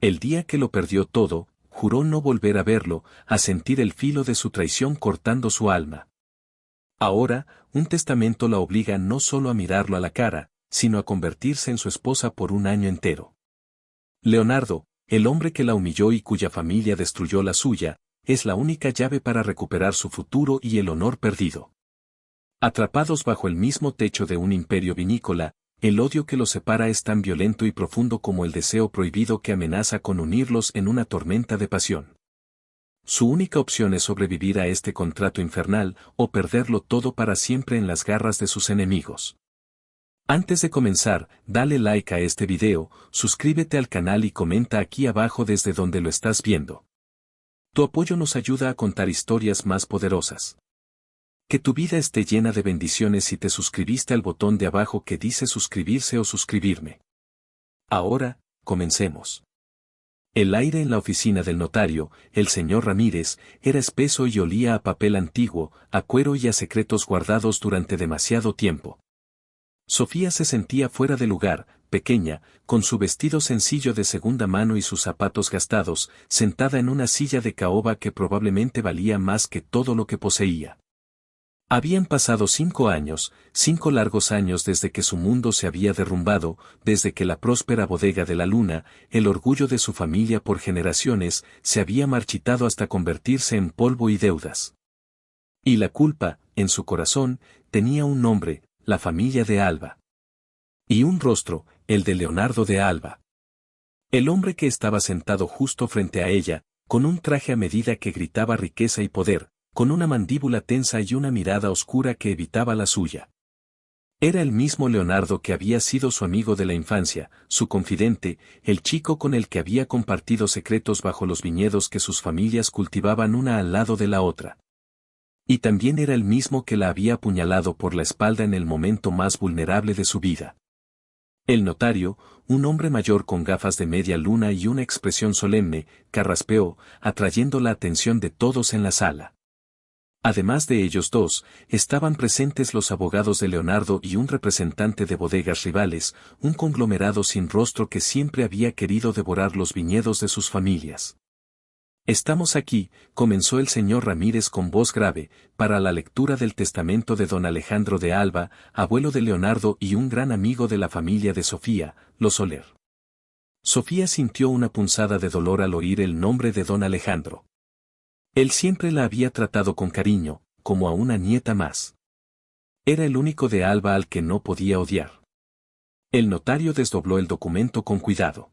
El día que lo perdió todo, juró no volver a verlo, a sentir el filo de su traición cortando su alma. Ahora, un testamento la obliga no solo a mirarlo a la cara, sino a convertirse en su esposa por un año entero. Leonardo, el hombre que la humilló y cuya familia destruyó la suya, es la única llave para recuperar su futuro y el honor perdido. Atrapados bajo el mismo techo de un imperio vinícola, el odio que los separa es tan violento y profundo como el deseo prohibido que amenaza con unirlos en una tormenta de pasión. Su única opción es sobrevivir a este contrato infernal o perderlo todo para siempre en las garras de sus enemigos. Antes de comenzar, dale like a este video, suscríbete al canal y comenta aquí abajo desde donde lo estás viendo. Tu apoyo nos ayuda a contar historias más poderosas. Que tu vida esté llena de bendiciones si te suscribiste al botón de abajo que dice suscribirse o suscribirme. Ahora, comencemos. El aire en la oficina del notario, el señor Ramírez, era espeso y olía a papel antiguo, a cuero y a secretos guardados durante demasiado tiempo. Sofía se sentía fuera de lugar, pequeña, con su vestido sencillo de segunda mano y sus zapatos gastados, sentada en una silla de caoba que probablemente valía más que todo lo que poseía. Habían pasado 5 años, 5 largos años desde que su mundo se había derrumbado, desde que la próspera bodega de la Luna, el orgullo de su familia por generaciones, se había marchitado hasta convertirse en polvo y deudas. Y la culpa, en su corazón, tenía un nombre, la familia de Alba. Y un rostro, el de Leonardo de Alba. El hombre que estaba sentado justo frente a ella, con un traje a medida que gritaba riqueza y poder, con una mandíbula tensa y una mirada oscura que evitaba la suya. Era el mismo Leonardo que había sido su amigo de la infancia, su confidente, el chico con el que había compartido secretos bajo los viñedos que sus familias cultivaban una al lado de la otra. Y también era el mismo que la había apuñalado por la espalda en el momento más vulnerable de su vida. El notario, un hombre mayor con gafas de media luna y una expresión solemne, carraspeó, atrayendo la atención de todos en la sala. Además de ellos dos, estaban presentes los abogados de Leonardo y un representante de bodegas rivales, un conglomerado sin rostro que siempre había querido devorar los viñedos de sus familias. Estamos aquí, comenzó el señor Ramírez con voz grave, para la lectura del testamento de don Alejandro de Alba, abuelo de Leonardo y un gran amigo de la familia de Sofía, los Soler. Sofía sintió una punzada de dolor al oír el nombre de don Alejandro. Él siempre la había tratado con cariño, como a una nieta más. Era el único de Alba al que no podía odiar. El notario desdobló el documento con cuidado.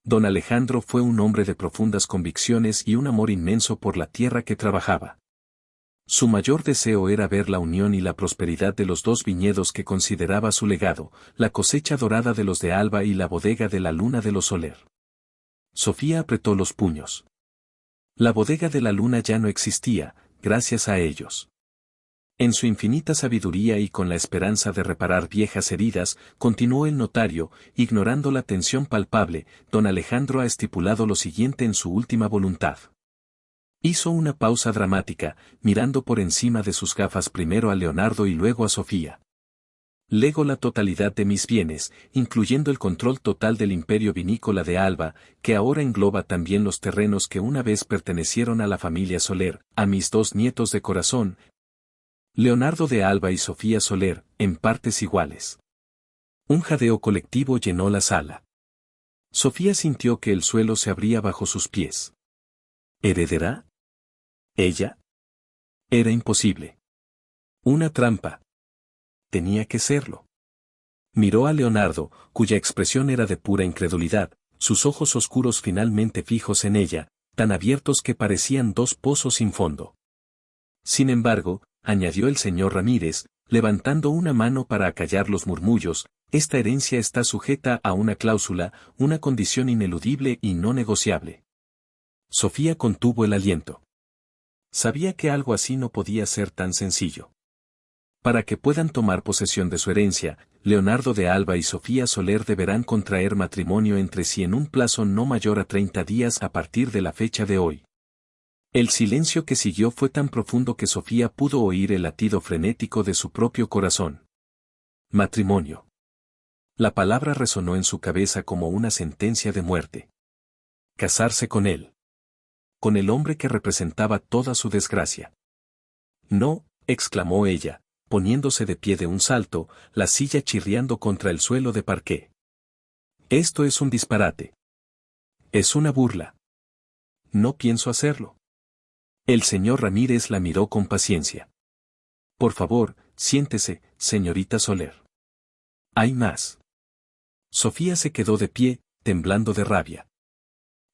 Don Alejandro fue un hombre de profundas convicciones y un amor inmenso por la tierra que trabajaba. Su mayor deseo era ver la unión y la prosperidad de los dos viñedos que consideraba su legado, la cosecha dorada de los de Alba y la bodega de la Luna de los Soler. Sofía apretó los puños. La bodega de la Luna ya no existía, gracias a ellos. En su infinita sabiduría y con la esperanza de reparar viejas heridas, continuó el notario, ignorando la tensión palpable, don Alejandro ha estipulado lo siguiente en su última voluntad. Hizo una pausa dramática, mirando por encima de sus gafas primero a Leonardo y luego a Sofía. Lego la totalidad de mis bienes, incluyendo el control total del imperio vinícola de Alba, que ahora engloba también los terrenos que una vez pertenecieron a la familia Soler, a mis dos nietos de corazón, Leonardo de Alba y Sofía Soler, en partes iguales. Un jadeo colectivo llenó la sala. Sofía sintió que el suelo se abría bajo sus pies. ¿Heredará? ¿Ella? Era imposible. Una trampa. Tenía que serlo. Miró a Leonardo, cuya expresión era de pura incredulidad, sus ojos oscuros finalmente fijos en ella, tan abiertos que parecían dos pozos sin fondo. Sin embargo, añadió el señor Ramírez, levantando una mano para acallar los murmullos, esta herencia está sujeta a una cláusula, una condición ineludible y no negociable. Sofía contuvo el aliento. Sabía que algo así no podía ser tan sencillo. Para que puedan tomar posesión de su herencia, Leonardo de Alba y Sofía Soler deberán contraer matrimonio entre sí en un plazo no mayor a 30 días a partir de la fecha de hoy. El silencio que siguió fue tan profundo que Sofía pudo oír el latido frenético de su propio corazón. Matrimonio. La palabra resonó en su cabeza como una sentencia de muerte. Casarse con él. Con el hombre que representaba toda su desgracia. No, exclamó ella, poniéndose de pie de un salto, la silla chirriando contra el suelo de parqué. Esto es un disparate. Es una burla. No pienso hacerlo. El señor Ramírez la miró con paciencia. Por favor, siéntese, señorita Soler. Hay más. Sofía se quedó de pie, temblando de rabia.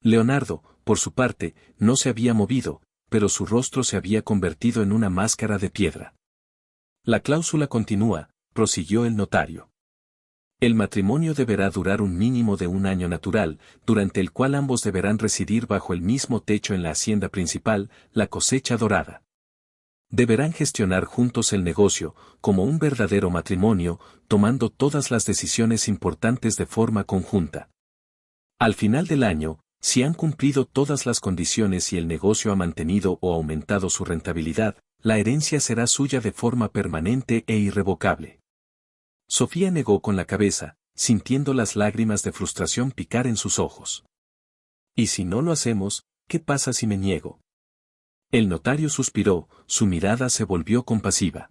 Leonardo, por su parte, no se había movido, pero su rostro se había convertido en una máscara de piedra. La cláusula continúa, prosiguió el notario. El matrimonio deberá durar un mínimo de 1 año natural, durante el cual ambos deberán residir bajo el mismo techo en la hacienda principal, la Cosecha Dorada. Deberán gestionar juntos el negocio, como un verdadero matrimonio, tomando todas las decisiones importantes de forma conjunta. Al final del año, si han cumplido todas las condiciones y el negocio ha mantenido o aumentado su rentabilidad, la herencia será suya de forma permanente e irrevocable. Sofía negó con la cabeza, sintiendo las lágrimas de frustración picar en sus ojos. ¿Y si no lo hacemos, qué pasa si me niego? El notario suspiró, su mirada se volvió compasiva.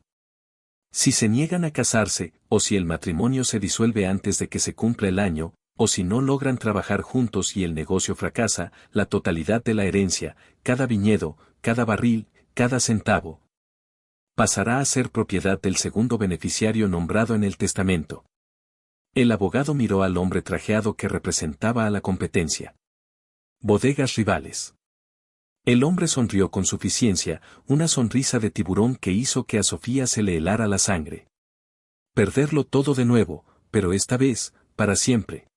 Si se niegan a casarse, o si el matrimonio se disuelve antes de que se cumpla el año, o si no logran trabajar juntos y el negocio fracasa, la totalidad de la herencia, cada viñedo, cada barril, cada centavo, pasará a ser propiedad del segundo beneficiario nombrado en el testamento. El abogado miró al hombre trajeado que representaba a la competencia. Bodegas Rivales. El hombre sonrió con suficiencia, una sonrisa de tiburón que hizo que a Sofía se le helara la sangre. Perderlo todo de nuevo, pero esta vez, para siempre.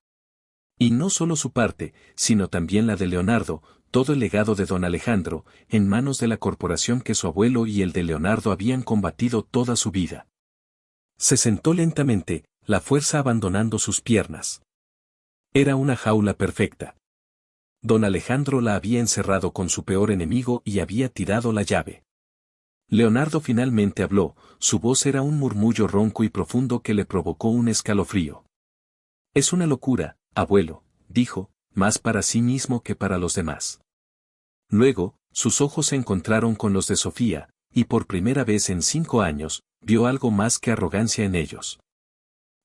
Y no solo su parte, sino también la de Leonardo, todo el legado de don Alejandro, en manos de la corporación que su abuelo y el de Leonardo habían combatido toda su vida. Se sentó lentamente, la fuerza abandonando sus piernas. Era una jaula perfecta. Don Alejandro la había encerrado con su peor enemigo y había tirado la llave. Leonardo finalmente habló, su voz era un murmullo ronco y profundo que le provocó un escalofrío. Es una locura, abuelo, dijo, más para sí mismo que para los demás. Luego, sus ojos se encontraron con los de Sofía, y por primera vez en 5 años, vio algo más que arrogancia en ellos.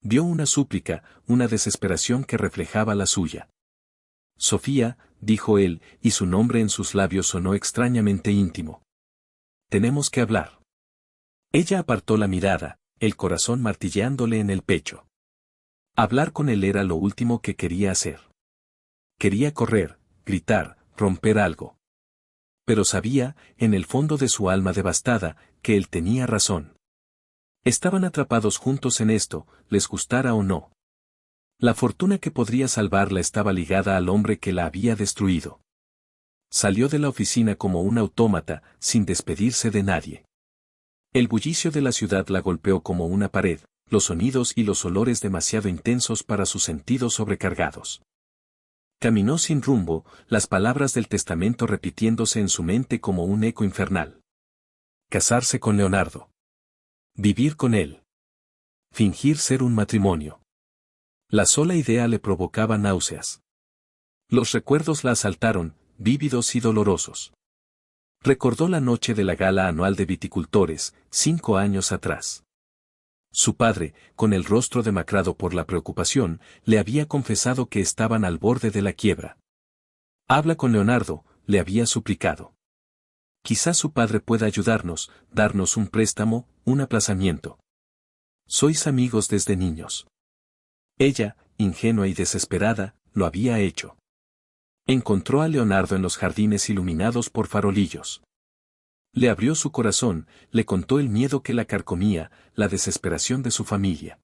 Vio una súplica, una desesperación que reflejaba la suya. Sofía, dijo él, y su nombre en sus labios sonó extrañamente íntimo. Tenemos que hablar. Ella apartó la mirada, el corazón martilleándole en el pecho. Hablar con él era lo último que quería hacer. Quería correr, gritar, romper algo. Pero sabía, en el fondo de su alma devastada, que él tenía razón. Estaban atrapados juntos en esto, les gustara o no. La fortuna que podría salvarla estaba ligada al hombre que la había destruido. Salió de la oficina como un autómata, sin despedirse de nadie. El bullicio de la ciudad la golpeó como una pared, los sonidos y los olores demasiado intensos para sus sentidos sobrecargados. Caminó sin rumbo, las palabras del testamento repitiéndose en su mente como un eco infernal. Casarse con Leonardo. Vivir con él. Fingir ser un matrimonio. La sola idea le provocaba náuseas. Los recuerdos la asaltaron, vívidos y dolorosos. Recordó la noche de la gala anual de viticultores, 5 años atrás. Su padre, con el rostro demacrado por la preocupación, le había confesado que estaban al borde de la quiebra. Habla con Leonardo, le había suplicado. Quizás su padre pueda ayudarnos, darnos un préstamo, un aplazamiento. Sois amigos desde niños. Ella, ingenua y desesperada, lo había hecho. Encontró a Leonardo en los jardines iluminados por farolillos. Le abrió su corazón, le contó el miedo que la carcomía, la desesperación de su familia.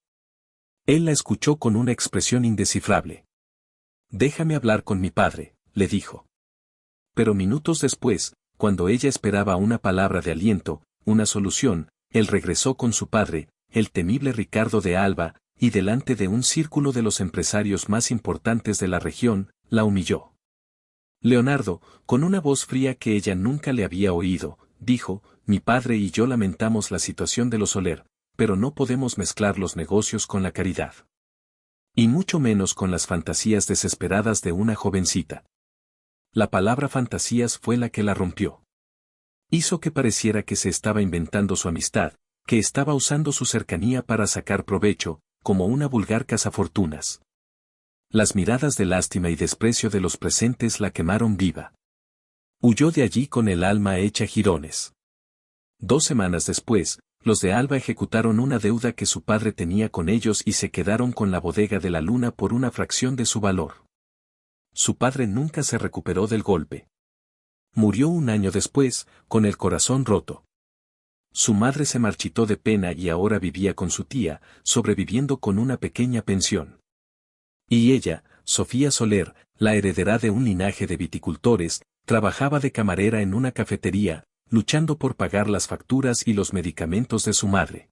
Él la escuchó con una expresión indescifrable. Déjame hablar con mi padre, le dijo. Pero minutos después, cuando ella esperaba una palabra de aliento, una solución, él regresó con su padre, el temible Ricardo de Alba, y delante de un círculo de los empresarios más importantes de la región, la humilló. Leonardo, con una voz fría que ella nunca le había oído, dijo, mi padre y yo lamentamos la situación de los Soler, pero no podemos mezclar los negocios con la caridad. Y mucho menos con las fantasías desesperadas de una jovencita. La palabra fantasías fue la que la rompió. Hizo que pareciera que se estaba inventando su amistad, que estaba usando su cercanía para sacar provecho, como una vulgar cazafortunas. Las miradas de lástima y desprecio de los presentes la quemaron viva. Huyó de allí con el alma hecha jirones. 2 semanas después, los de Alba ejecutaron una deuda que su padre tenía con ellos y se quedaron con la bodega de la Luna por una fracción de su valor. Su padre nunca se recuperó del golpe. Murió un año después, con el corazón roto. Su madre se marchitó de pena y ahora vivía con su tía, sobreviviendo con una pequeña pensión. Y ella, Sofía Soler, la heredera de un linaje de viticultores, trabajaba de camarera en una cafetería, luchando por pagar las facturas y los medicamentos de su madre.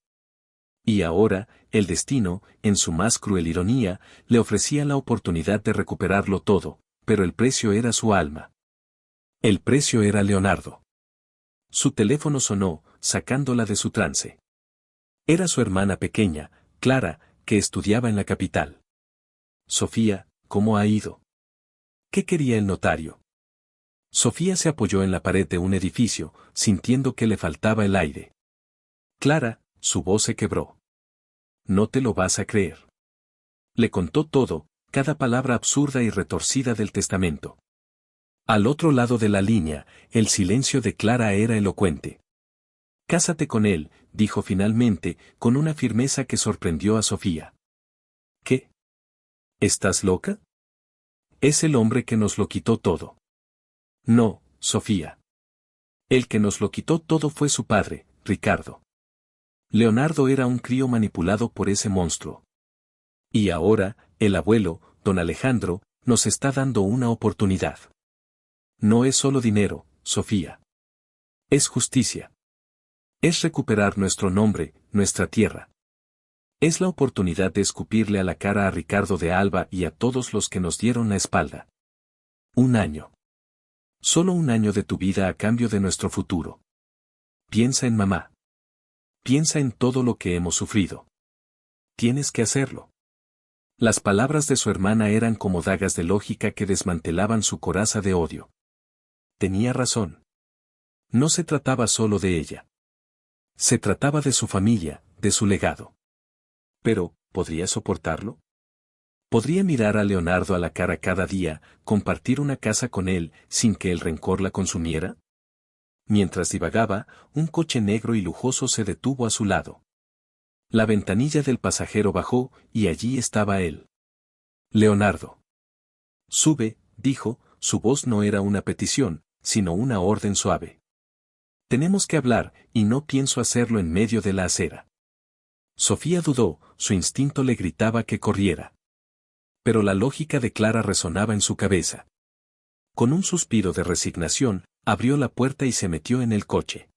Y ahora, el destino, en su más cruel ironía, le ofrecía la oportunidad de recuperarlo todo, pero el precio era su alma. El precio era Leonardo. Su teléfono sonó, sacándola de su trance. Era su hermana pequeña, Clara, que estudiaba en la capital. Sofía, ¿cómo ha ido? ¿Qué quería el notario? Sofía se apoyó en la pared de un edificio, sintiendo que le faltaba el aire. Clara, su voz se quebró. No te lo vas a creer. Le contó todo, cada palabra absurda y retorcida del testamento. Al otro lado de la línea, el silencio de Clara era elocuente. Cásate con él, dijo finalmente, con una firmeza que sorprendió a Sofía. ¿Qué? ¿Estás loca? Es el hombre que nos lo quitó todo. No, Sofía. El que nos lo quitó todo fue su padre, Ricardo. Leonardo era un crío manipulado por ese monstruo. Y ahora, el abuelo, don Alejandro, nos está dando una oportunidad. No es solo dinero, Sofía. Es justicia. Es recuperar nuestro nombre, nuestra tierra. Es la oportunidad de escupirle a la cara a Ricardo de Alba y a todos los que nos dieron la espalda. 1 año. Solo 1 año de tu vida a cambio de nuestro futuro. Piensa en mamá. Piensa en todo lo que hemos sufrido. Tienes que hacerlo. Las palabras de su hermana eran como dagas de lógica que desmantelaban su coraza de odio. Tenía razón. No se trataba solo de ella. Se trataba de su familia, de su legado. Pero, ¿podría soportarlo? ¿Podría mirar a Leonardo a la cara cada día, compartir una casa con él, sin que el rencor la consumiera? Mientras divagaba, un coche negro y lujoso se detuvo a su lado. La ventanilla del pasajero bajó, y allí estaba él. Leonardo. Sube, dijo, su voz no era una petición, sino una orden suave. Tenemos que hablar, y no pienso hacerlo en medio de la acera. Sofía dudó, su instinto le gritaba que corriera. Pero la lógica de Clara resonaba en su cabeza. Con un suspiro de resignación, abrió la puerta y se metió en el coche.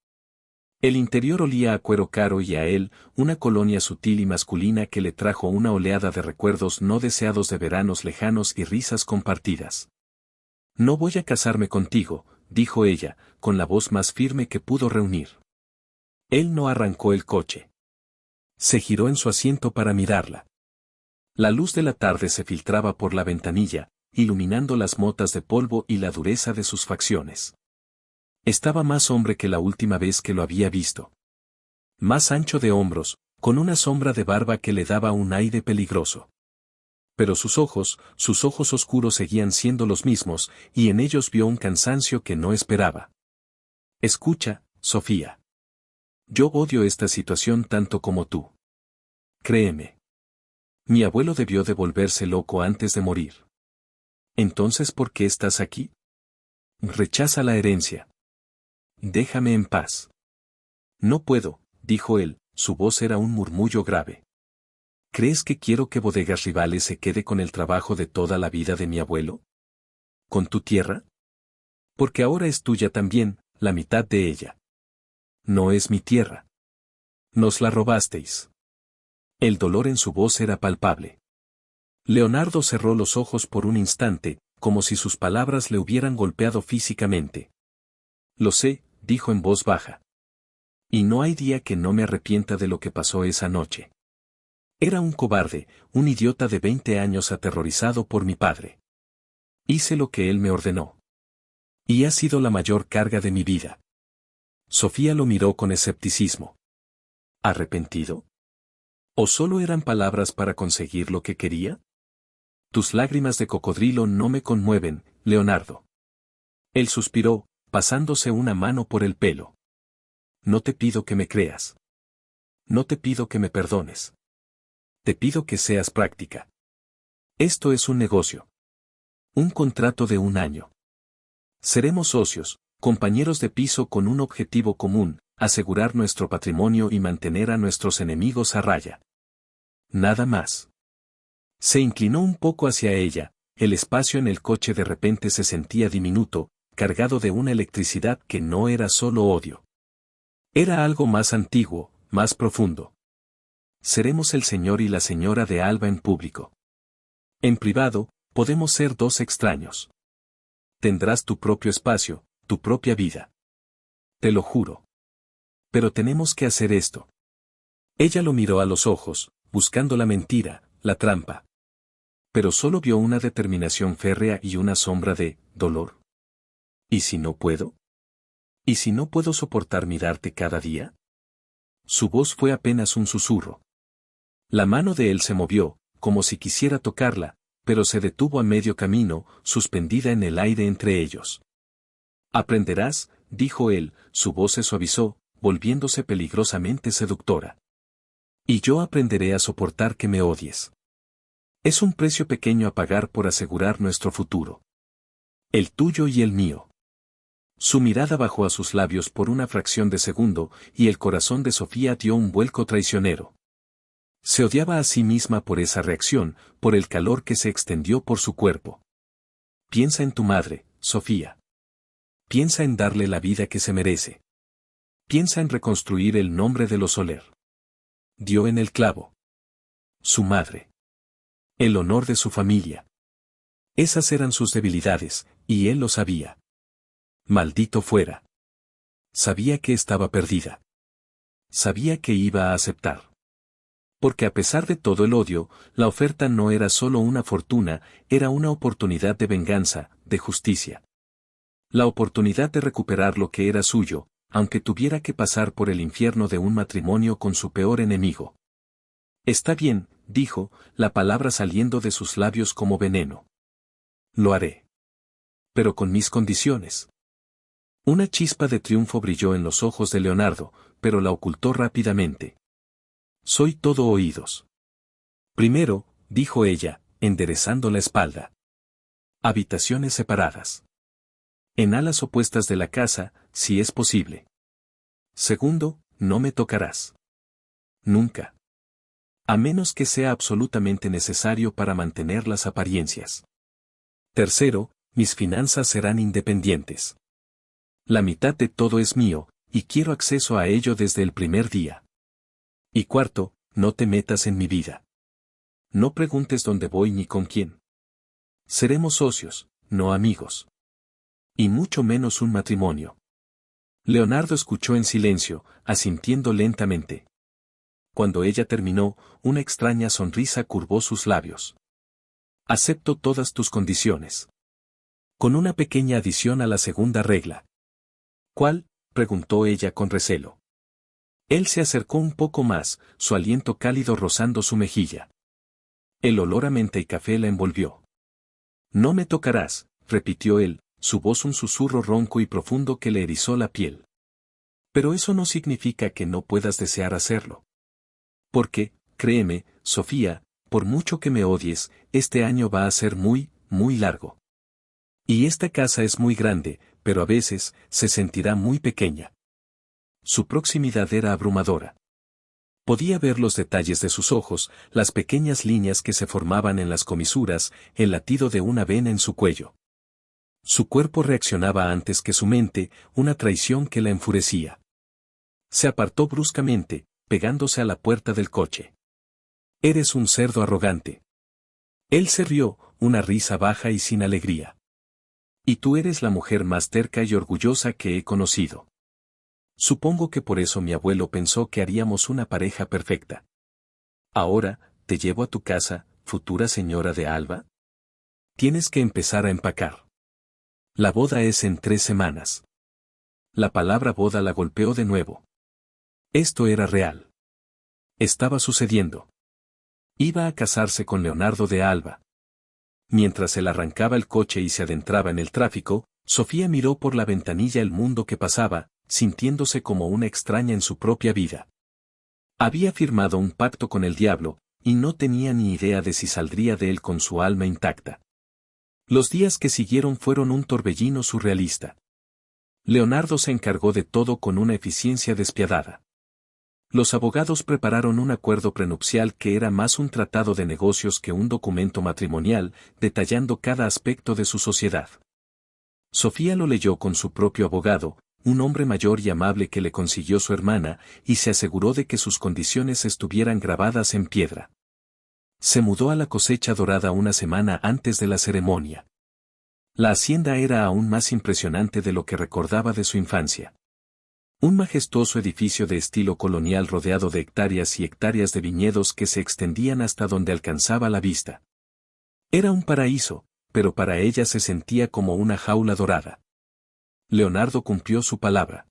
El interior olía a cuero caro y a él, una colonia sutil y masculina que le trajo una oleada de recuerdos no deseados de veranos lejanos y risas compartidas. No voy a casarme contigo, dijo ella, con la voz más firme que pudo reunir. Él no arrancó el coche. Se giró en su asiento para mirarla. La luz de la tarde se filtraba por la ventanilla, iluminando las motas de polvo y la dureza de sus facciones. Estaba más hombre que la última vez que lo había visto. Más ancho de hombros, con una sombra de barba que le daba un aire peligroso. Pero sus ojos oscuros seguían siendo los mismos, y en ellos vio un cansancio que no esperaba. Escucha, Sofía. Yo odio esta situación tanto como tú. Créeme. Mi abuelo debió de volverse loco antes de morir. Entonces, ¿por qué estás aquí? Rechaza la herencia. Déjame en paz. No puedo, dijo él, su voz era un murmullo grave. ¿Crees que quiero que Bodegas Rivales se quede con el trabajo de toda la vida de mi abuelo? ¿Con tu tierra? Porque ahora es tuya también, la mitad de ella. No es mi tierra. Nos la robasteis. El dolor en su voz era palpable. Leonardo cerró los ojos por un instante, como si sus palabras le hubieran golpeado físicamente. Lo sé, dijo en voz baja. Y no hay día que no me arrepienta de lo que pasó esa noche. Era un cobarde, un idiota de 20 años aterrorizado por mi padre. Hice lo que él me ordenó. Y ha sido la mayor carga de mi vida. Sofía lo miró con escepticismo. ¿Arrepentido? ¿O solo eran palabras para conseguir lo que quería? Tus lágrimas de cocodrilo no me conmueven, Leonardo. Él suspiró, pasándose una mano por el pelo. No te pido que me creas. No te pido que me perdones. Te pido que seas práctica. Esto es un negocio. Un contrato de 1 año. Seremos socios, compañeros de piso con un objetivo común, asegurar nuestro patrimonio y mantener a nuestros enemigos a raya. Nada más. Se inclinó un poco hacia ella, el espacio en el coche de repente se sentía diminuto, cargado de una electricidad que no era solo odio. Era algo más antiguo, más profundo. Seremos el señor y la señora de Alba en público. En privado, podemos ser dos extraños. Tendrás tu propio espacio, tu propia vida. Te lo juro. Pero tenemos que hacer esto. Ella lo miró a los ojos, buscando la mentira, la trampa. Pero solo vio una determinación férrea y una sombra de dolor. ¿Y si no puedo? ¿Y si no puedo soportar mirarte cada día? Su voz fue apenas un susurro. La mano de él se movió, como si quisiera tocarla, pero se detuvo a medio camino, suspendida en el aire entre ellos. Aprenderás, dijo él, su voz se suavizó, volviéndose peligrosamente seductora. Y yo aprenderé a soportar que me odies. Es un precio pequeño a pagar por asegurar nuestro futuro. El tuyo y el mío. Su mirada bajó a sus labios por una fracción de segundo, y el corazón de Sofía dio un vuelco traicionero. Se odiaba a sí misma por esa reacción, por el calor que se extendió por su cuerpo. Piensa en tu madre, Sofía. Piensa en darle la vida que se merece. Piensa en reconstruir el nombre de los Soler. Dio en el clavo. Su madre. El honor de su familia. Esas eran sus debilidades, y él lo sabía. Maldito fuera. Sabía que estaba perdida. Sabía que iba a aceptar. Porque a pesar de todo el odio, la oferta no era solo una fortuna, era una oportunidad de venganza, de justicia. La oportunidad de recuperar lo que era suyo, aunque tuviera que pasar por el infierno de un matrimonio con su peor enemigo. Está bien, dijo, la palabra saliendo de sus labios como veneno. Lo haré. Pero con mis condiciones. Una chispa de triunfo brilló en los ojos de Leonardo, pero la ocultó rápidamente. Soy todo oídos. Primero, dijo ella, enderezando la espalda. Habitaciones separadas. En alas opuestas de la casa, si es posible. Segundo, no me tocarás. Nunca. A menos que sea absolutamente necesario para mantener las apariencias. Tercero, mis finanzas serán independientes. La mitad de todo es mío, y quiero acceso a ello desde el primer día. Y cuarto, no te metas en mi vida. No preguntes dónde voy ni con quién. Seremos socios, no amigos. Y mucho menos un matrimonio. Leonardo escuchó en silencio, asintiendo lentamente. Cuando ella terminó, una extraña sonrisa curvó sus labios. Acepto todas tus condiciones. Con una pequeña adición a la segunda regla. ¿Cuál?, preguntó ella con recelo. Él se acercó un poco más, su aliento cálido rozando su mejilla. El olor a menta y café la envolvió. No me tocarás, repitió él, su voz un susurro ronco y profundo que le erizó la piel. Pero eso no significa que no puedas desear hacerlo. Porque, créeme, Sofía, por mucho que me odies, este año va a ser muy, muy largo. Y esta casa es muy grande, pero a veces, se sentirá muy pequeña. Su proximidad era abrumadora. Podía ver los detalles de sus ojos, las pequeñas líneas que se formaban en las comisuras, el latido de una vena en su cuello. Su cuerpo reaccionaba antes que su mente, una traición que la enfurecía. Se apartó bruscamente, pegándose a la puerta del coche. Eres un cerdo arrogante. Él se rió, una risa baja y sin alegría. Y tú eres la mujer más terca y orgullosa que he conocido. Supongo que por eso mi abuelo pensó que haríamos una pareja perfecta. Ahora, ¿te llevo a tu casa, futura señora de Alba? Tienes que empezar a empacar. La boda es en 3 semanas. La palabra boda la golpeó de nuevo. Esto era real. Estaba sucediendo. Iba a casarse con Leonardo de Alba. Mientras él arrancaba el coche y se adentraba en el tráfico, Sofía miró por la ventanilla el mundo que pasaba, sintiéndose como una extraña en su propia vida. Había firmado un pacto con el diablo, y no tenía ni idea de si saldría de él con su alma intacta. Los días que siguieron fueron un torbellino surrealista. Leonardo se encargó de todo con una eficiencia despiadada. Los abogados prepararon un acuerdo prenupcial que era más un tratado de negocios que un documento matrimonial, detallando cada aspecto de su sociedad. Sofía lo leyó con su propio abogado, un hombre mayor y amable que le consiguió su hermana, y se aseguró de que sus condiciones estuvieran grabadas en piedra. Se mudó a la Cosecha Dorada una semana antes de la ceremonia. La hacienda era aún más impresionante de lo que recordaba de su infancia. Un majestuoso edificio de estilo colonial rodeado de hectáreas y hectáreas de viñedos que se extendían hasta donde alcanzaba la vista. Era un paraíso, pero para ella se sentía como una jaula dorada. Leonardo cumplió su palabra.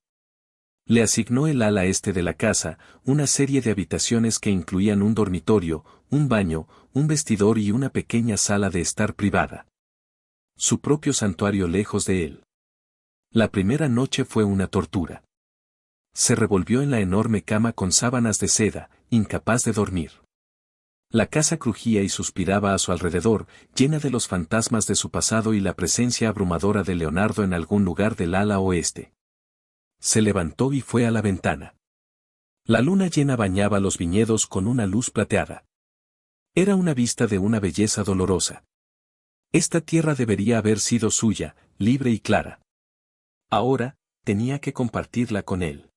Le asignó el ala este de la casa, una serie de habitaciones que incluían un dormitorio, un baño, un vestidor y una pequeña sala de estar privada. Su propio santuario lejos de él. La primera noche fue una tortura. Se revolvió en la enorme cama con sábanas de seda, incapaz de dormir. La casa crujía y suspiraba a su alrededor, llena de los fantasmas de su pasado y la presencia abrumadora de Leonardo en algún lugar del ala oeste. Se levantó y fue a la ventana. La luna llena bañaba los viñedos con una luz plateada. Era una vista de una belleza dolorosa. Esta tierra debería haber sido suya, libre y clara. Ahora, tenía que compartirla con él.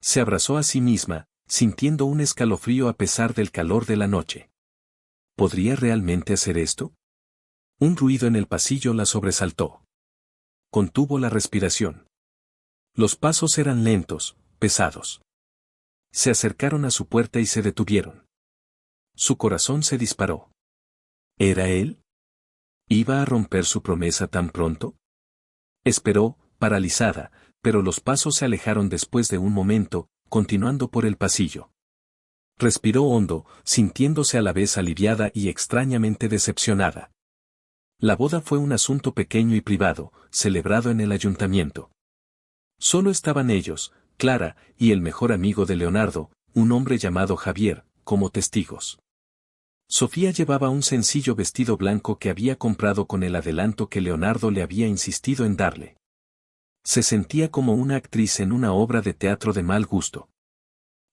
Se abrazó a sí misma, sintiendo un escalofrío a pesar del calor de la noche. ¿Podría realmente hacer esto? Un ruido en el pasillo la sobresaltó. Contuvo la respiración. Los pasos eran lentos, pesados. Se acercaron a su puerta y se detuvieron. Su corazón se disparó. ¿Era él? ¿Iba a romper su promesa tan pronto? Esperó, paralizada, pero los pasos se alejaron después de un momento, continuando por el pasillo. Respiró hondo, sintiéndose a la vez aliviada y extrañamente decepcionada. La boda fue un asunto pequeño y privado, celebrado en el ayuntamiento. Solo estaban ellos, Clara, y el mejor amigo de Leonardo, un hombre llamado Javier, como testigos. Sofía llevaba un sencillo vestido blanco que había comprado con el adelanto que Leonardo le había insistido en darle. Se sentía como una actriz en una obra de teatro de mal gusto.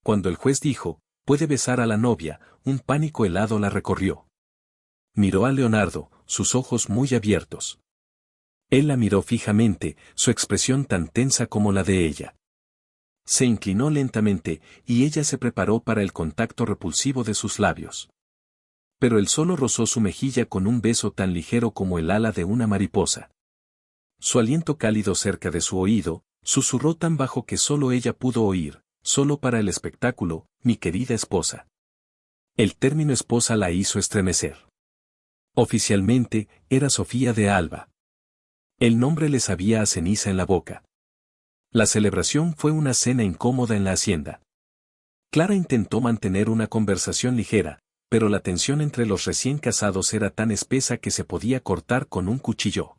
Cuando el juez dijo, «Puede besar a la novia», un pánico helado la recorrió. Miró a Leonardo, sus ojos muy abiertos. Él la miró fijamente, su expresión tan tensa como la de ella. Se inclinó lentamente, y ella se preparó para el contacto repulsivo de sus labios. Pero él solo rozó su mejilla con un beso tan ligero como el ala de una mariposa. Su aliento cálido cerca de su oído, susurró tan bajo que solo ella pudo oír, solo para el espectáculo, «mi querida esposa». El término esposa la hizo estremecer. Oficialmente, era Sofía de Alba. El nombre le sabía a ceniza en la boca. La celebración fue una cena incómoda en la hacienda. Clara intentó mantener una conversación ligera, pero la tensión entre los recién casados era tan espesa que se podía cortar con un cuchillo.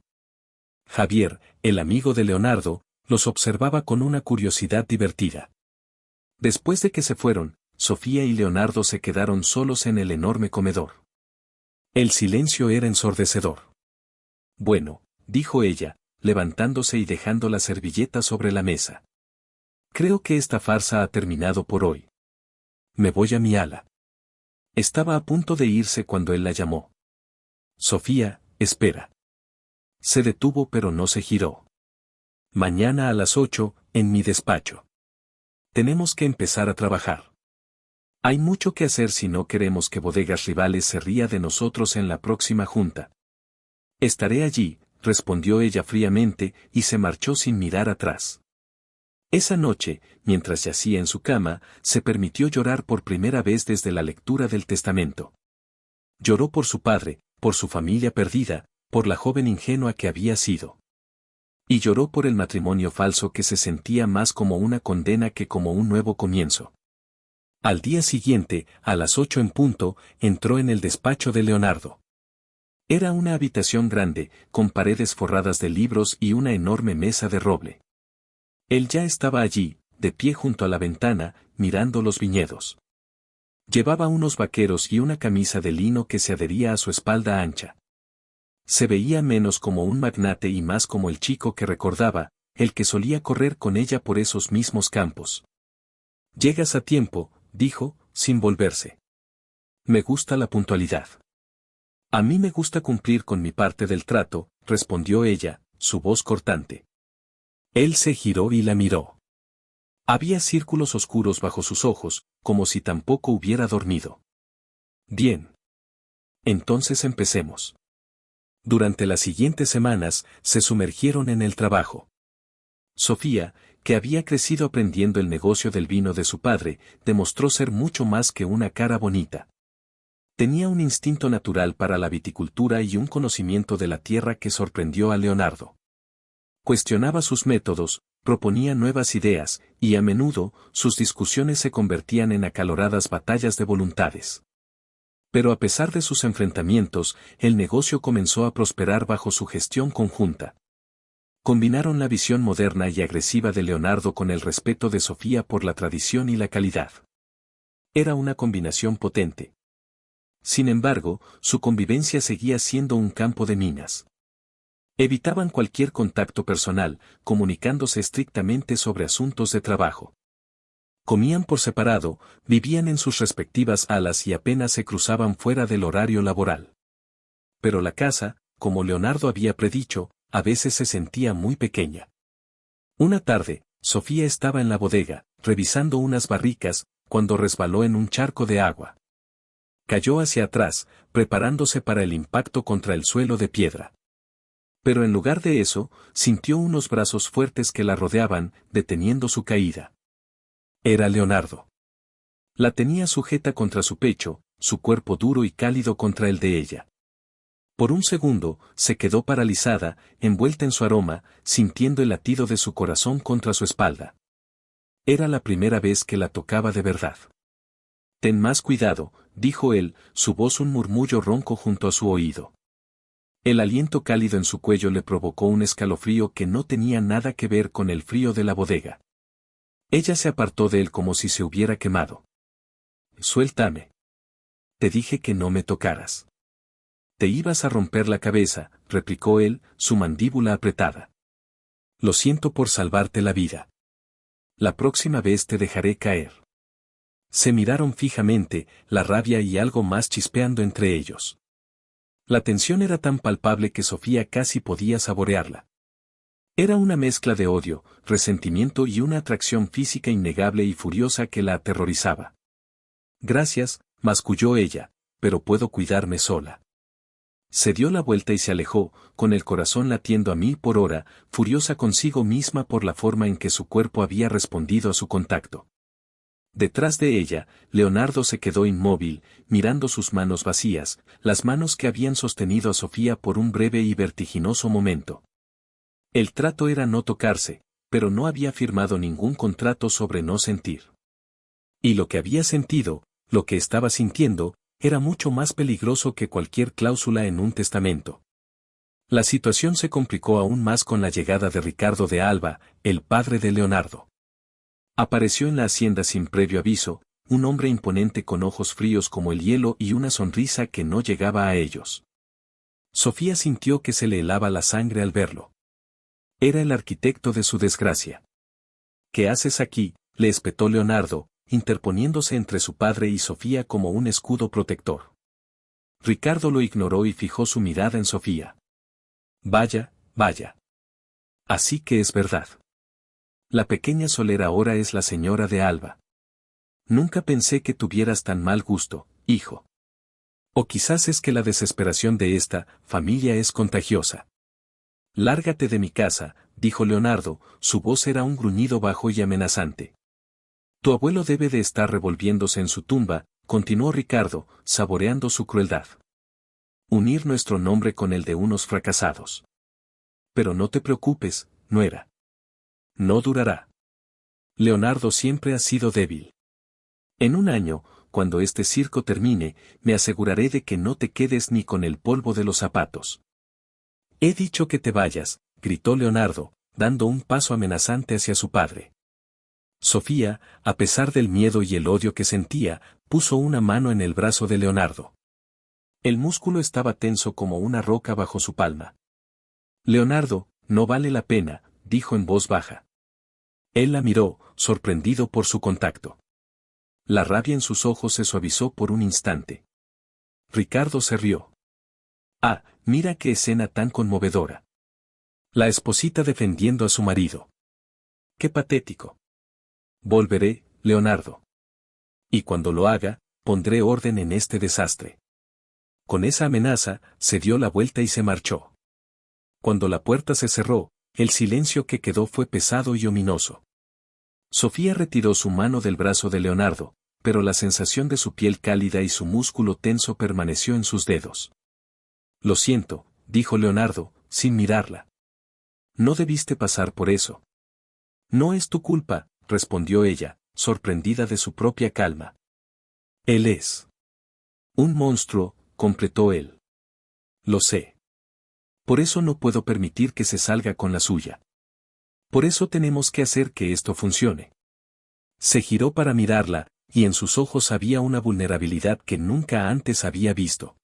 Javier, el amigo de Leonardo, los observaba con una curiosidad divertida. Después de que se fueron, Sofía y Leonardo se quedaron solos en el enorme comedor. El silencio era ensordecedor. «Bueno», dijo ella, levantándose y dejando la servilleta sobre la mesa. «Creo que esta farsa ha terminado por hoy. Me voy a mi ala». Estaba a punto de irse cuando él la llamó. «Sofía, espera». Se detuvo pero no se giró. «Mañana a las 8, en mi despacho. Tenemos que empezar a trabajar. Hay mucho que hacer si no queremos que Bodegas Rivales se ría de nosotros en la próxima junta». «Estaré allí», respondió ella fríamente, y se marchó sin mirar atrás. Esa noche, mientras yacía en su cama, se permitió llorar por primera vez desde la lectura del testamento. Lloró por su padre, por su familia perdida, por la joven ingenua que había sido. Y lloró por el matrimonio falso que se sentía más como una condena que como un nuevo comienzo. Al día siguiente, a las 8 en punto, entró en el despacho de Leonardo. Era una habitación grande, con paredes forradas de libros y una enorme mesa de roble. Él ya estaba allí, de pie junto a la ventana, mirando los viñedos. Llevaba unos vaqueros y una camisa de lino que se adhería a su espalda ancha. Se veía menos como un magnate y más como el chico que recordaba, el que solía correr con ella por esos mismos campos. «Llegas a tiempo», dijo, sin volverse. «Me gusta la puntualidad». «A mí me gusta cumplir con mi parte del trato», respondió ella, su voz cortante. Él se giró y la miró. Había círculos oscuros bajo sus ojos, como si tampoco hubiera dormido. «Bien. Entonces empecemos». Durante las siguientes semanas, se sumergieron en el trabajo. Sofía, que había crecido aprendiendo el negocio del vino de su padre, demostró ser mucho más que una cara bonita. Tenía un instinto natural para la viticultura y un conocimiento de la tierra que sorprendió a Leonardo. Cuestionaba sus métodos, proponía nuevas ideas, y a menudo, sus discusiones se convertían en acaloradas batallas de voluntades. Pero a pesar de sus enfrentamientos, el negocio comenzó a prosperar bajo su gestión conjunta. Combinaron la visión moderna y agresiva de Leonardo con el respeto de Sofía por la tradición y la calidad. Era una combinación potente. Sin embargo, su convivencia seguía siendo un campo de minas. Evitaban cualquier contacto personal, comunicándose estrictamente sobre asuntos de trabajo. Comían por separado, vivían en sus respectivas alas y apenas se cruzaban fuera del horario laboral. Pero la casa, como Leonardo había predicho, a veces se sentía muy pequeña. Una tarde, Sofía estaba en la bodega, revisando unas barricas, cuando resbaló en un charco de agua. Cayó hacia atrás, preparándose para el impacto contra el suelo de piedra. Pero en lugar de eso, sintió unos brazos fuertes que la rodeaban, deteniendo su caída. Era Leonardo. La tenía sujeta contra su pecho, su cuerpo duro y cálido contra el de ella. Por un segundo, se quedó paralizada, envuelta en su aroma, sintiendo el latido de su corazón contra su espalda. Era la primera vez que la tocaba de verdad. «Ten más cuidado», dijo él, su voz un murmullo ronco junto a su oído. El aliento cálido en su cuello le provocó un escalofrío que no tenía nada que ver con el frío de la bodega. Ella se apartó de él como si se hubiera quemado. «Suéltame. Te dije que no me tocaras». «Te ibas a romper la cabeza», replicó él, su mandíbula apretada. «Lo siento por salvarte la vida. La próxima vez te dejaré caer». Se miraron fijamente, la rabia y algo más chispeando entre ellos. La tensión era tan palpable que Sofía casi podía saborearla. Era una mezcla de odio, resentimiento y una atracción física innegable y furiosa que la aterrorizaba. «Gracias», masculló ella, «pero puedo cuidarme sola». Se dio la vuelta y se alejó, con el corazón latiendo a 1000 por hora, furiosa consigo misma por la forma en que su cuerpo había respondido a su contacto. Detrás de ella, Leonardo se quedó inmóvil, mirando sus manos vacías, las manos que habían sostenido a Sofía por un breve y vertiginoso momento. El trato era no tocarse, pero no había firmado ningún contrato sobre no sentir. Y lo que había sentido, lo que estaba sintiendo, era mucho más peligroso que cualquier cláusula en un testamento. La situación se complicó aún más con la llegada de Ricardo de Alba, el padre de Leonardo. Apareció en la hacienda sin previo aviso, un hombre imponente con ojos fríos como el hielo y una sonrisa que no llegaba a ellos. Sofía sintió que se le helaba la sangre al verlo. Era el arquitecto de su desgracia. «¿Qué haces aquí?», le espetó Leonardo, interponiéndose entre su padre y Sofía como un escudo protector. Ricardo lo ignoró y fijó su mirada en Sofía. «Vaya, vaya. Así que es verdad. La pequeña Soler ahora es la señora de Alba. Nunca pensé que tuvieras tan mal gusto, hijo. O quizás es que la desesperación de esta familia es contagiosa». «Lárgate de mi casa», dijo Leonardo, su voz era un gruñido bajo y amenazante. «Tu abuelo debe de estar revolviéndose en su tumba», continuó Ricardo, saboreando su crueldad. «Unir nuestro nombre con el de unos fracasados». «Pero no te preocupes», nuera. No durará. Leonardo siempre ha sido débil. En un año, cuando este circo termine, me aseguraré de que no te quedes ni con el polvo de los zapatos. He dicho que te vayas, gritó Leonardo, dando un paso amenazante hacia su padre. Sofía, a pesar del miedo y el odio que sentía, puso una mano en el brazo de Leonardo. El músculo estaba tenso como una roca bajo su palma. Leonardo, no vale la pena, dijo en voz baja. Él la miró, sorprendido por su contacto. La rabia en sus ojos se suavizó por un instante. Ricardo se rió. Ah, mira qué escena tan conmovedora. La esposita defendiendo a su marido. Qué patético. Volveré, Leonardo. Y cuando lo haga, pondré orden en este desastre. Con esa amenaza, se dio la vuelta y se marchó. Cuando la puerta se cerró, el silencio que quedó fue pesado y ominoso. Sofía retiró su mano del brazo de Leonardo, pero la sensación de su piel cálida y su músculo tenso permaneció en sus dedos. Lo siento, dijo Leonardo, sin mirarla. No debiste pasar por eso. No es tu culpa, respondió ella, sorprendida de su propia calma. Él es un monstruo, completó él. Lo sé. Por eso no puedo permitir que se salga con la suya. Por eso tenemos que hacer que esto funcione. Se giró para mirarla, y en sus ojos había una vulnerabilidad que nunca antes había visto.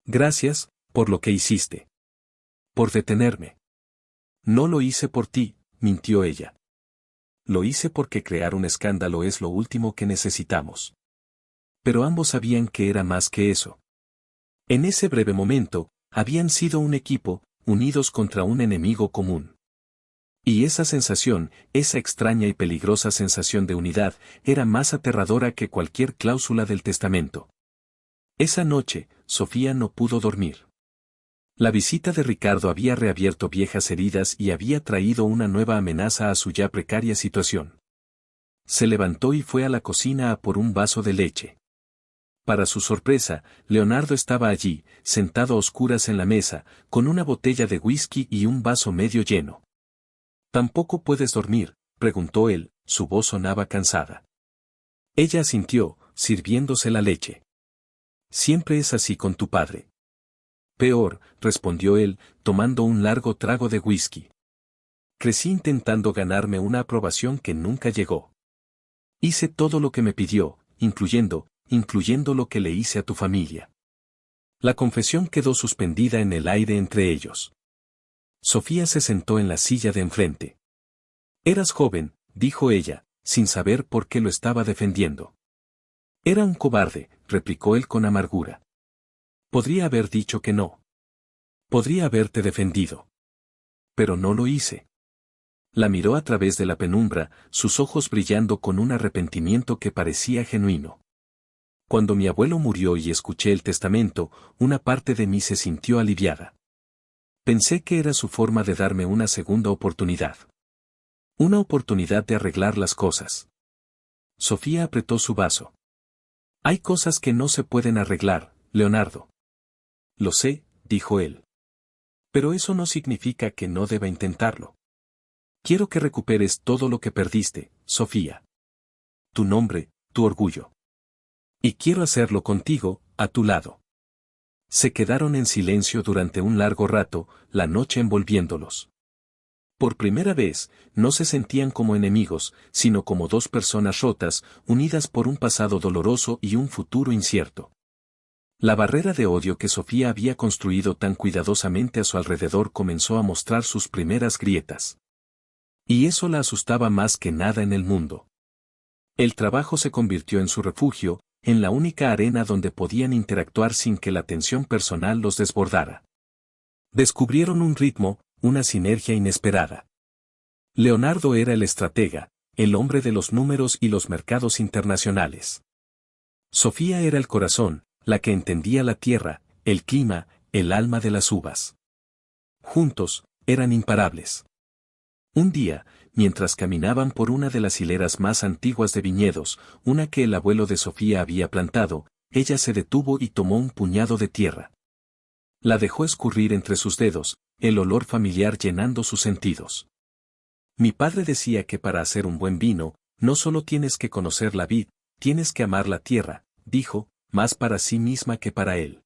Gracias, por lo que hiciste. Por detenerme. No lo hice por ti, mintió ella. Lo hice porque crear un escándalo es lo último que necesitamos. Pero ambos sabían que era más que eso. En ese breve momento, habían sido un equipo, unidos contra un enemigo común. Y esa sensación, esa extraña y peligrosa sensación de unidad, era más aterradora que cualquier cláusula del testamento. Esa noche, Sofía no pudo dormir. La visita de Ricardo había reabierto viejas heridas y había traído una nueva amenaza a su ya precaria situación. Se levantó y fue a la cocina a por un vaso de leche. Para su sorpresa, Leonardo estaba allí, sentado a oscuras en la mesa, con una botella de whisky y un vaso medio lleno. ¿Tampoco puedes dormir?, preguntó él, su voz sonaba cansada. Ella asintió, sirviéndose la leche. Siempre es así con tu padre. Peor, respondió él, tomando un largo trago de whisky. Crecí intentando ganarme una aprobación que nunca llegó. Hice todo lo que me pidió, incluyendo lo que le hice a tu familia. La confesión quedó suspendida en el aire entre ellos. Sofía se sentó en la silla de enfrente. Eras joven, dijo ella, sin saber por qué lo estaba defendiendo. Era un cobarde, replicó él con amargura. Podría haber dicho que no. Podría haberte defendido. Pero no lo hice. La miró a través de la penumbra, sus ojos brillando con un arrepentimiento que parecía genuino. Cuando mi abuelo murió y escuché el testamento, una parte de mí se sintió aliviada. Pensé que era su forma de darme una segunda oportunidad. Una oportunidad de arreglar las cosas. Sofía apretó su vaso. Hay cosas que no se pueden arreglar, Leonardo. Lo sé, dijo él. Pero eso no significa que no deba intentarlo. Quiero que recuperes todo lo que perdiste, Sofía. Tu nombre, tu orgullo. Y quiero hacerlo contigo, a tu lado. Se quedaron en silencio durante un largo rato, la noche envolviéndolos. Por primera vez, no se sentían como enemigos, sino como dos personas rotas, unidas por un pasado doloroso y un futuro incierto. La barrera de odio que Sofía había construido tan cuidadosamente a su alrededor comenzó a mostrar sus primeras grietas. Y eso la asustaba más que nada en el mundo. El trabajo se convirtió en su refugio, en la única arena donde podían interactuar sin que la tensión personal los desbordara. Descubrieron un ritmo, una sinergia inesperada. Leonardo era el estratega, el hombre de los números y los mercados internacionales. Sofía era el corazón, la que entendía la tierra, el clima, el alma de las uvas. Juntos, eran imparables. Un día, mientras caminaban por una de las hileras más antiguas de viñedos, una que el abuelo de Sofía había plantado, ella se detuvo y tomó un puñado de tierra. La dejó escurrir entre sus dedos, el olor familiar llenando sus sentidos. Mi padre decía que para hacer un buen vino, no solo tienes que conocer la vid, tienes que amar la tierra, dijo, más para sí misma que para él.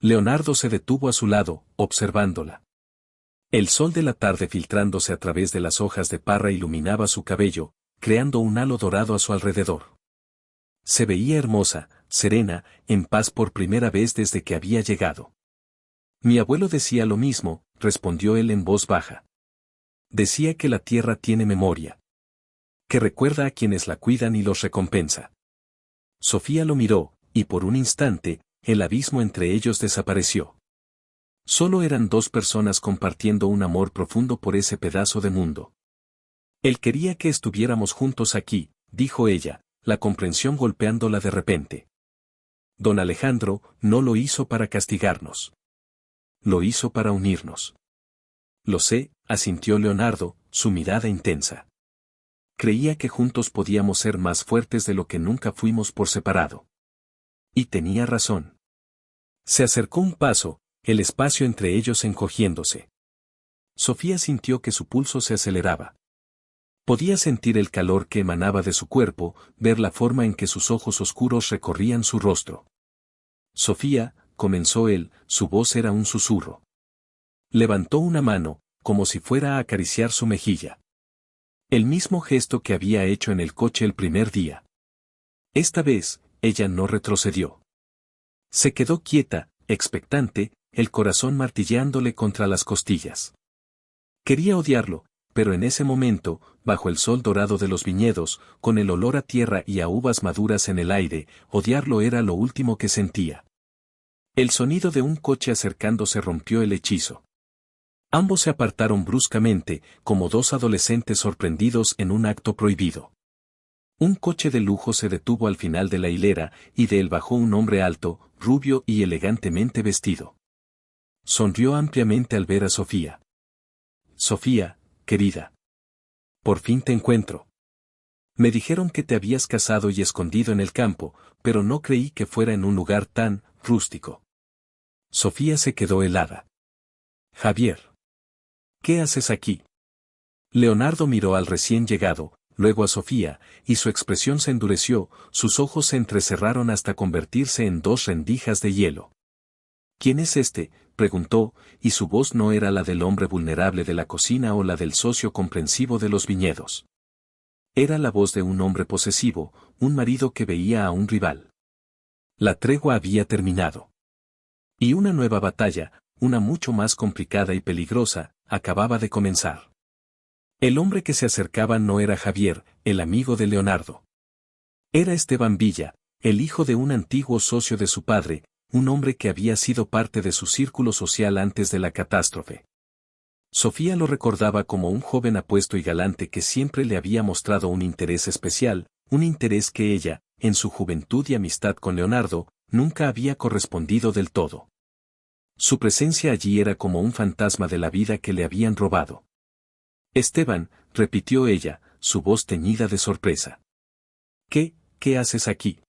Leonardo se detuvo a su lado, observándola. El sol de la tarde filtrándose a través de las hojas de parra iluminaba su cabello, creando un halo dorado a su alrededor. Se veía hermosa, serena, en paz por primera vez desde que había llegado. Mi abuelo decía lo mismo, respondió él en voz baja. Decía que la tierra tiene memoria. Que recuerda a quienes la cuidan y los recompensa. Sofía lo miró, y por un instante, el abismo entre ellos desapareció. Solo eran dos personas compartiendo un amor profundo por ese pedazo de mundo. Él quería que estuviéramos juntos aquí, dijo ella, la comprensión golpeándola de repente. Don Alejandro no lo hizo para castigarnos. Lo hizo para unirnos. Lo sé, asintió Leonardo, su mirada intensa. Creía que juntos podíamos ser más fuertes de lo que nunca fuimos por separado. Y tenía razón. Se acercó un paso, el espacio entre ellos encogiéndose. Sofía sintió que su pulso se aceleraba. Podía sentir el calor que emanaba de su cuerpo, ver la forma en que sus ojos oscuros recorrían su rostro. Sofía, comenzó él, su voz era un susurro. Levantó una mano, como si fuera a acariciar su mejilla. El mismo gesto que había hecho en el coche el primer día. Esta vez, ella no retrocedió. Se quedó quieta, expectante, el corazón martilleándole contra las costillas. Quería odiarlo, pero en ese momento, bajo el sol dorado de los viñedos, con el olor a tierra y a uvas maduras en el aire, odiarlo era lo último que sentía. El sonido de un coche acercándose rompió el hechizo. Ambos se apartaron bruscamente, como dos adolescentes sorprendidos en un acto prohibido. Un coche de lujo se detuvo al final de la hilera, y de él bajó un hombre alto, rubio y elegantemente vestido. Sonrió ampliamente al ver a Sofía. Sofía, querida. Por fin te encuentro. Me dijeron que te habías casado y escondido en el campo, pero no creí que fuera en un lugar tan rústico. Sofía se quedó helada. Javier. ¿Qué haces aquí? Leonardo miró al recién llegado, luego a Sofía, y su expresión se endureció, sus ojos se entrecerraron hasta convertirse en dos rendijas de hielo. ¿Quién es este?, preguntó, y su voz no era la del hombre vulnerable de la cocina o la del socio comprensivo de los viñedos. Era la voz de un hombre posesivo, un marido que veía a un rival. La tregua había terminado. Y una nueva batalla, una mucho más complicada y peligrosa, acababa de comenzar. El hombre que se acercaba no era Javier, el amigo de Leonardo. Era Esteban Villa, el hijo de un antiguo socio de su padre, un hombre que había sido parte de su círculo social antes de la catástrofe. Sofía lo recordaba como un joven apuesto y galante que siempre le había mostrado un interés especial, un interés que ella, en su juventud y amistad con Leonardo, nunca había correspondido del todo. Su presencia allí era como un fantasma de la vida que le habían robado. Esteban, repitió ella, su voz teñida de sorpresa. ¿Qué haces aquí?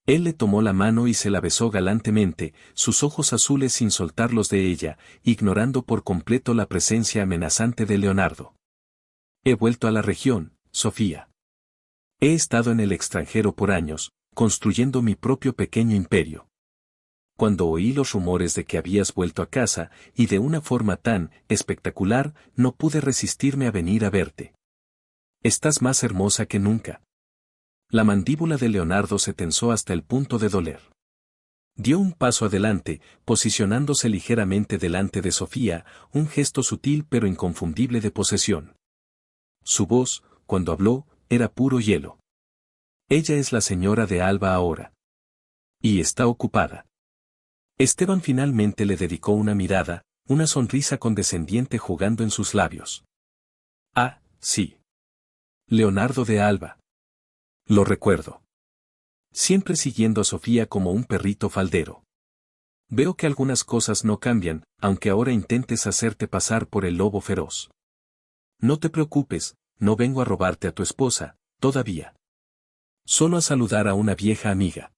Él le tomó la mano y se la besó galantemente, sus ojos azules sin soltarlos de ella, ignorando por completo la presencia amenazante de Leonardo. He vuelto a la región, Sofía. He estado en el extranjero por años, construyendo mi propio pequeño imperio. Cuando oí los rumores de que habías vuelto a casa, y de una forma tan espectacular, no pude resistirme a venir a verte. Estás más hermosa que nunca. La mandíbula de Leonardo se tensó hasta el punto de doler. Dio un paso adelante, posicionándose ligeramente delante de Sofía, un gesto sutil pero inconfundible de posesión. Su voz, cuando habló, era puro hielo. Ella es la señora de Alba ahora. Y está ocupada. Esteban finalmente le dedicó una mirada, una sonrisa condescendiente jugando en sus labios. Ah, sí. Leonardo de Alba. Lo recuerdo. Siempre siguiendo a Sofía como un perrito faldero. Veo que algunas cosas no cambian, aunque ahora intentes hacerte pasar por el lobo feroz. No te preocupes, no vengo a robarte a tu esposa, todavía. Solo a saludar a una vieja amiga.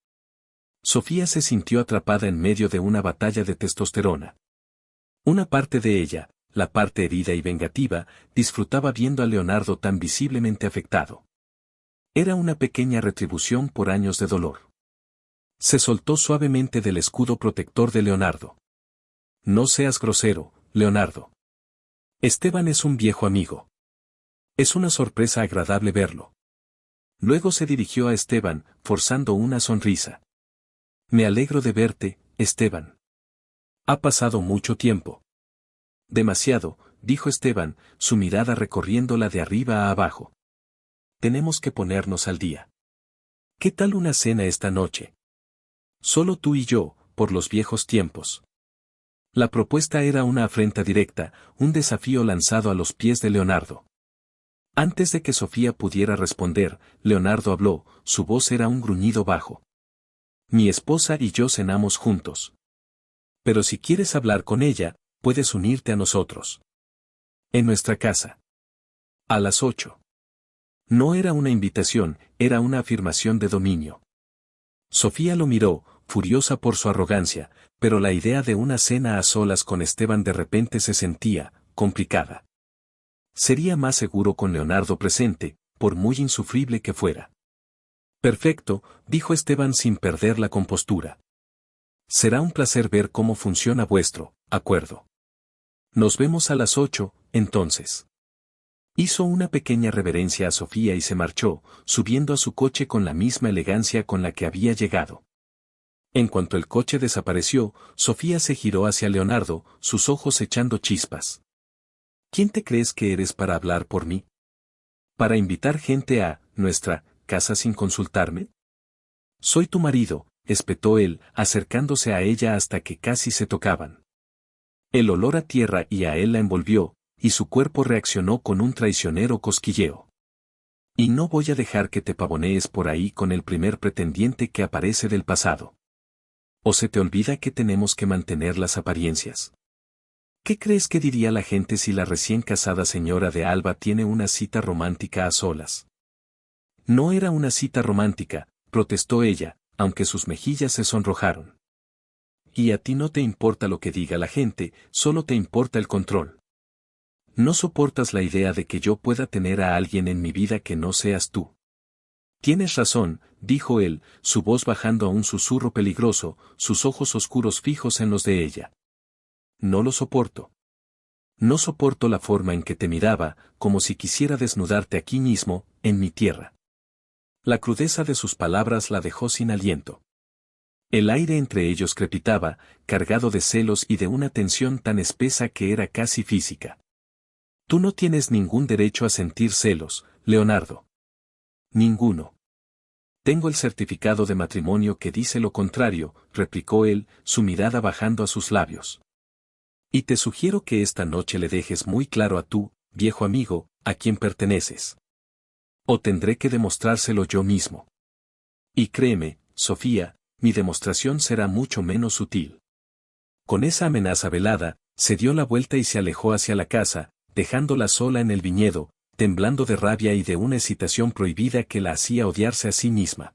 Sofía se sintió atrapada en medio de una batalla de testosterona. Una parte de ella, la parte herida y vengativa, disfrutaba viendo a Leonardo tan visiblemente afectado. Era una pequeña retribución por años de dolor. Se soltó suavemente del escudo protector de Leonardo. No seas grosero, Leonardo. Esteban es un viejo amigo. Es una sorpresa agradable verlo. Luego se dirigió a Esteban, forzando una sonrisa. Me alegro de verte, Esteban. Ha pasado mucho tiempo. Demasiado, dijo Esteban, su mirada recorriéndola de arriba a abajo. Tenemos que ponernos al día. ¿Qué tal una cena esta noche? Solo tú y yo, por los viejos tiempos. La propuesta era una afrenta directa, un desafío lanzado a los pies de Leonardo. Antes de que Sofía pudiera responder, Leonardo habló, su voz era un gruñido bajo. Mi esposa y yo cenamos juntos. Pero si quieres hablar con ella, puedes unirte a nosotros. En nuestra casa. A las 8. No era una invitación, era una afirmación de dominio. Sofía lo miró, furiosa por su arrogancia, pero la idea de una cena a solas con Esteban de repente se sentía complicada. Sería más seguro con Leonardo presente, por muy insufrible que fuera. Perfecto, dijo Esteban sin perder la compostura. Será un placer ver cómo funciona vuestro acuerdo. Nos vemos a las 8, entonces. Hizo una pequeña reverencia a Sofía y se marchó, subiendo a su coche con la misma elegancia con la que había llegado. En cuanto el coche desapareció, Sofía se giró hacia Leonardo, sus ojos echando chispas. ¿Quién te crees que eres para hablar por mí? ¿Para invitar gente a nuestra casa sin consultarme? Soy tu marido, espetó él, acercándose a ella hasta que casi se tocaban. El olor a tierra y a él la envolvió, y su cuerpo reaccionó con un traicionero cosquilleo. Y no voy a dejar que te pavonees por ahí con el primer pretendiente que aparece del pasado. ¿O se te olvida que tenemos que mantener las apariencias? ¿Qué crees que diría la gente si la recién casada señora de Alba tiene una cita romántica a solas? No era una cita romántica, protestó ella, aunque sus mejillas se sonrojaron. Y a ti no te importa lo que diga la gente, solo te importa el control. No soportas la idea de que yo pueda tener a alguien en mi vida que no seas tú. Tienes razón, dijo él, su voz bajando a un susurro peligroso, sus ojos oscuros fijos en los de ella. No lo soporto. No soporto la forma en que te miraba, como si quisiera desnudarte aquí mismo, en mi tierra. La crudeza de sus palabras la dejó sin aliento. El aire entre ellos crepitaba, cargado de celos y de una tensión tan espesa que era casi física. Tú no tienes ningún derecho a sentir celos, Leonardo. Ninguno. Tengo el certificado de matrimonio que dice lo contrario, replicó él, su mirada bajando a sus labios. Y te sugiero que esta noche le dejes muy claro a tú, viejo amigo, a quién perteneces. O tendré que demostrárselo yo mismo. Y créeme, Sofía, mi demostración será mucho menos sutil. Con esa amenaza velada, se dio la vuelta y se alejó hacia la casa, dejándola sola en el viñedo, temblando de rabia y de una excitación prohibida que la hacía odiarse a sí misma.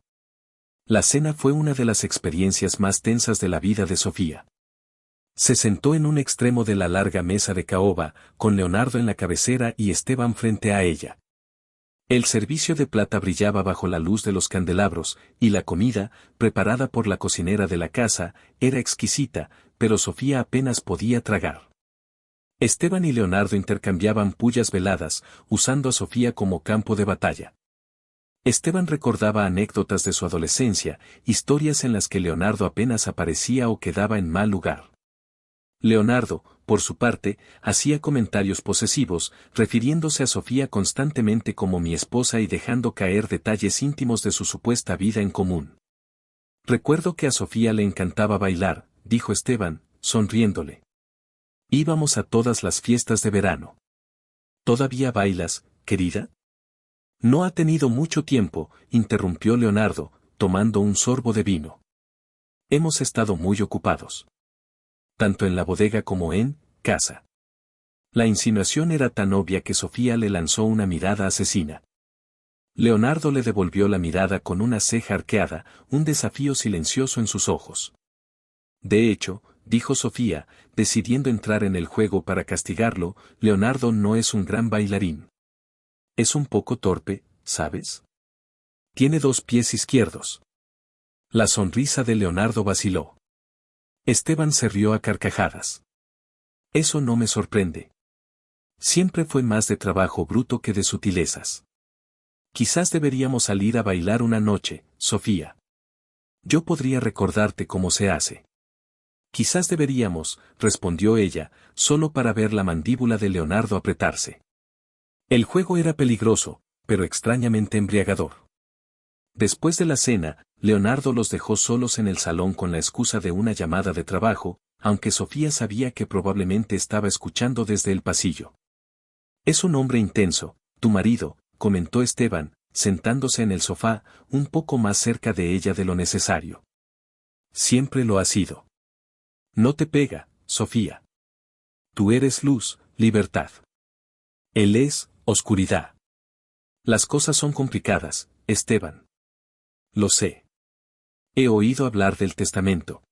La cena fue una de las experiencias más tensas de la vida de Sofía. Se sentó en un extremo de la larga mesa de caoba, con Leonardo en la cabecera y Esteban frente a ella. El servicio de plata brillaba bajo la luz de los candelabros, y la comida, preparada por la cocinera de la casa, era exquisita, pero Sofía apenas podía tragar. Esteban y Leonardo intercambiaban pullas veladas, usando a Sofía como campo de batalla. Esteban recordaba anécdotas de su adolescencia, historias en las que Leonardo apenas aparecía o quedaba en mal lugar. Leonardo, por su parte, hacía comentarios posesivos, refiriéndose a Sofía constantemente como mi esposa y dejando caer detalles íntimos de su supuesta vida en común. Recuerdo que a Sofía le encantaba bailar, dijo Esteban, sonriéndole. Íbamos a todas las fiestas de verano. ¿Todavía bailas, querida? No ha tenido mucho tiempo, interrumpió Leonardo, tomando un sorbo de vino. Hemos estado muy ocupados. Tanto en la bodega como en casa. La insinuación era tan obvia que Sofía le lanzó una mirada asesina. Leonardo le devolvió la mirada con una ceja arqueada, un desafío silencioso en sus ojos. De hecho, dijo Sofía, decidiendo entrar en el juego para castigarlo. Leonardo no es un gran bailarín. Es un poco torpe, ¿sabes? Tiene 2 pies izquierdos. La sonrisa de Leonardo vaciló. Esteban se rió a carcajadas. Eso no me sorprende. Siempre fue más de trabajo bruto que de sutilezas. Quizás deberíamos salir a bailar una noche, Sofía. Yo podría recordarte cómo se hace. Quizás deberíamos, respondió ella, solo para ver la mandíbula de Leonardo apretarse. El juego era peligroso, pero extrañamente embriagador. Después de la cena, Leonardo los dejó solos en el salón con la excusa de una llamada de trabajo, aunque Sofía sabía que probablemente estaba escuchando desde el pasillo. Es un hombre intenso, tu marido, comentó Esteban, sentándose en el sofá, un poco más cerca de ella de lo necesario. Siempre lo ha sido. No te pega, Sofía. Tú eres luz, libertad. Él es oscuridad. Las cosas son complicadas, Esteban. Lo sé. He oído hablar del testamento.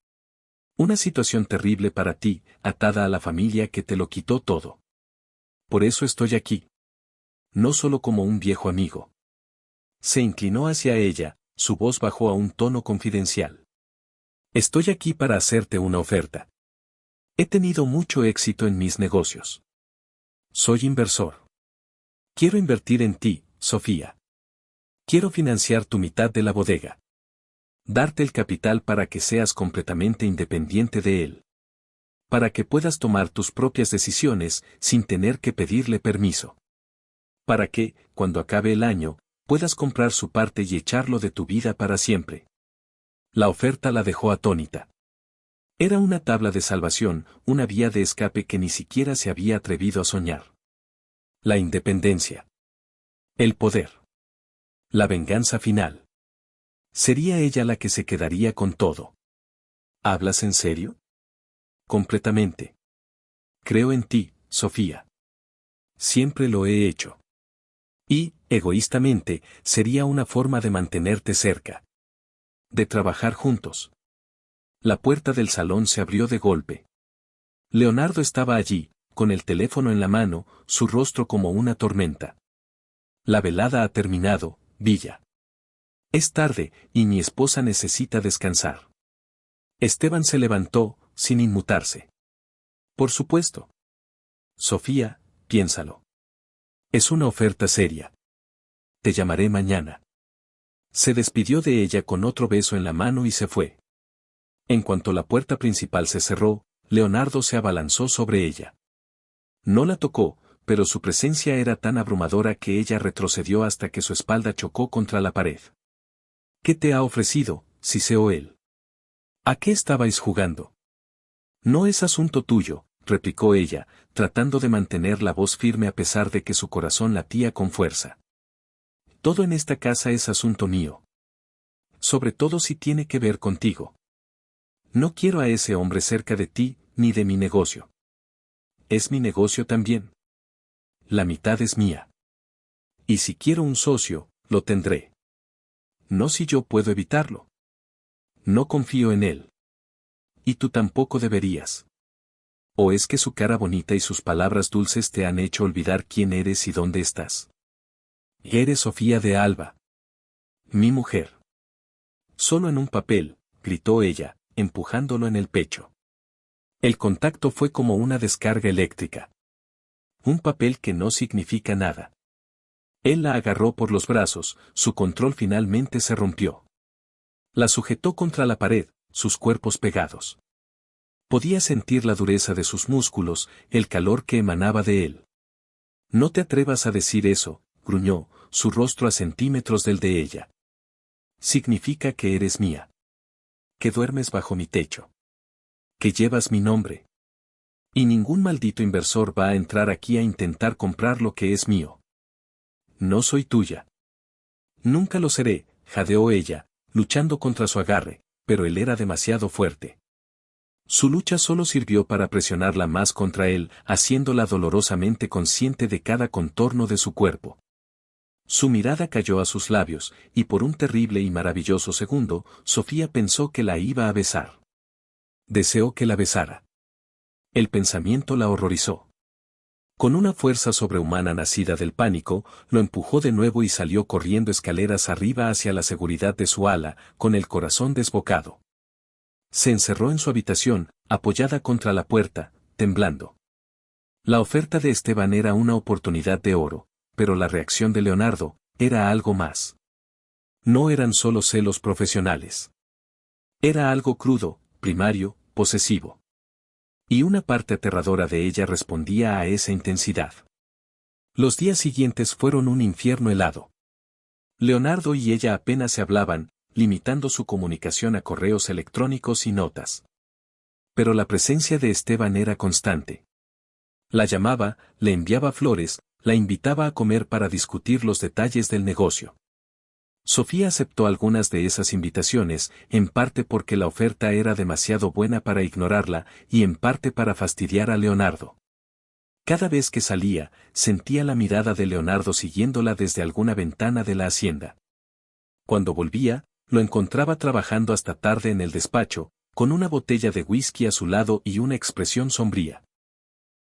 Una situación terrible para ti, atada a la familia que te lo quitó todo. Por eso estoy aquí. No solo como un viejo amigo. Se inclinó hacia ella, su voz bajó a un tono confidencial. Estoy aquí para hacerte una oferta. He tenido mucho éxito en mis negocios. Soy inversor. Quiero invertir en ti, Sofía. Quiero financiar tu mitad de la bodega. Darte el capital para que seas completamente independiente de él. Para que puedas tomar tus propias decisiones sin tener que pedirle permiso. Para que, cuando acabe el año, puedas comprar su parte y echarlo de tu vida para siempre. La oferta la dejó atónita. Era una tabla de salvación, una vía de escape que ni siquiera se había atrevido a soñar. La independencia. El poder. La venganza final. Sería ella la que se quedaría con todo. ¿Hablas en serio? Completamente. Creo en ti, Sofía. Siempre lo he hecho. Y, egoístamente, sería una forma de mantenerte cerca. De trabajar juntos. La puerta del salón se abrió de golpe. Leonardo estaba allí, con el teléfono en la mano, su rostro como una tormenta. La velada ha terminado, Villa. Es tarde, y mi esposa necesita descansar. Esteban se levantó, sin inmutarse. Por supuesto. Sofía, piénsalo. Es una oferta seria. Te llamaré mañana. Se despidió de ella con otro beso en la mano y se fue. En cuanto la puerta principal se cerró, Leonardo se abalanzó sobre ella. No la tocó, pero su presencia era tan abrumadora que ella retrocedió hasta que su espalda chocó contra la pared. ¿Qué te ha ofrecido, siseó él? ¿A qué estabais jugando? No es asunto tuyo, replicó ella, tratando de mantener la voz firme a pesar de que su corazón latía con fuerza. Todo en esta casa es asunto mío. Sobre todo si tiene que ver contigo. No quiero a ese hombre cerca de ti, ni de mi negocio. Es mi negocio también. La mitad es mía. Y si quiero un socio, lo tendré. No si yo puedo evitarlo. No confío en él. Y tú tampoco deberías. ¿O es que su cara bonita y sus palabras dulces te han hecho olvidar quién eres y dónde estás? Eres Sofía de Alba. Mi mujer. Solo en un papel, gritó ella, empujándolo en el pecho. El contacto fue como una descarga eléctrica. Un papel que no significa nada. Él la agarró por los brazos, su control finalmente se rompió. La sujetó contra la pared, sus cuerpos pegados. Podía sentir la dureza de sus músculos, el calor que emanaba de él. No te atrevas a decir eso, gruñó, su rostro a centímetros del de ella. Significa que eres mía. Que duermes bajo mi techo. Que llevas mi nombre. Y ningún maldito inversor va a entrar aquí a intentar comprar lo que es mío. No soy tuya. Nunca lo seré, jadeó ella, luchando contra su agarre, pero él era demasiado fuerte. Su lucha solo sirvió para presionarla más contra él, haciéndola dolorosamente consciente de cada contorno de su cuerpo. Su mirada cayó a sus labios, y por un terrible y maravilloso segundo, Sofía pensó que la iba a besar. Deseó que la besara. El pensamiento la horrorizó. Con una fuerza sobrehumana nacida del pánico, lo empujó de nuevo y salió corriendo escaleras arriba hacia la seguridad de su ala, con el corazón desbocado. Se encerró en su habitación, apoyada contra la puerta, temblando. La oferta de Esteban era una oportunidad de oro, pero la reacción de Leonardo era algo más. No eran solo celos profesionales. Era algo crudo, primario, posesivo. Y una parte aterradora de ella respondía a esa intensidad. Los días siguientes fueron un infierno helado. Leonardo y ella apenas se hablaban, limitando su comunicación a correos electrónicos y notas. Pero la presencia de Esteban era constante. La llamaba, le enviaba flores, la invitaba a comer para discutir los detalles del negocio. Sofía aceptó algunas de esas invitaciones, en parte porque la oferta era demasiado buena para ignorarla, y en parte para fastidiar a Leonardo. Cada vez que salía, sentía la mirada de Leonardo siguiéndola desde alguna ventana de la hacienda. Cuando volvía, lo encontraba trabajando hasta tarde en el despacho, con una botella de whisky a su lado y una expresión sombría.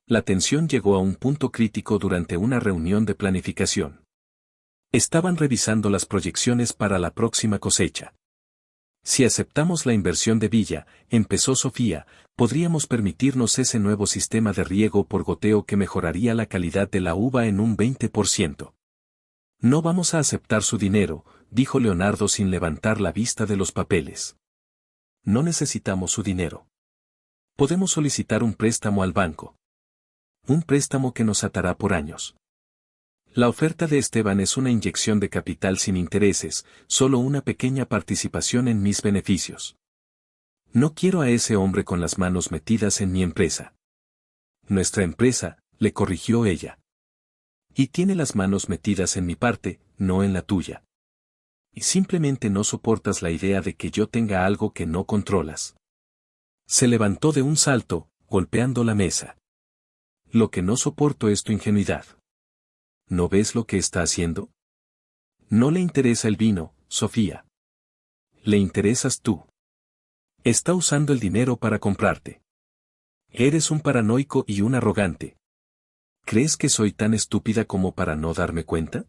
La tensión llegó a un punto crítico durante una reunión de planificación. Estaban revisando las proyecciones para la próxima cosecha. Si aceptamos la inversión de Villa, empezó Sofía, podríamos permitirnos ese nuevo sistema de riego por goteo que mejoraría la calidad de la uva en un 20%. No vamos a aceptar su dinero, dijo Leonardo sin levantar la vista de los papeles. No necesitamos su dinero. Podemos solicitar un préstamo al banco. Un préstamo que nos atará por años. La oferta de Esteban es una inyección de capital sin intereses, solo una pequeña participación en mis beneficios. No quiero a ese hombre con las manos metidas en mi empresa. Nuestra empresa, le corrigió ella. Y tiene las manos metidas en mi parte, no en la tuya. Y simplemente no soportas la idea de que yo tenga algo que no controlas. Se levantó de un salto, golpeando la mesa. Lo que no soporto es tu ingenuidad. ¿No ves lo que está haciendo? No le interesa el vino, Sofía. Le interesas tú. Está usando el dinero para comprarte. Eres un paranoico y un arrogante. ¿Crees que soy tan estúpida como para no darme cuenta?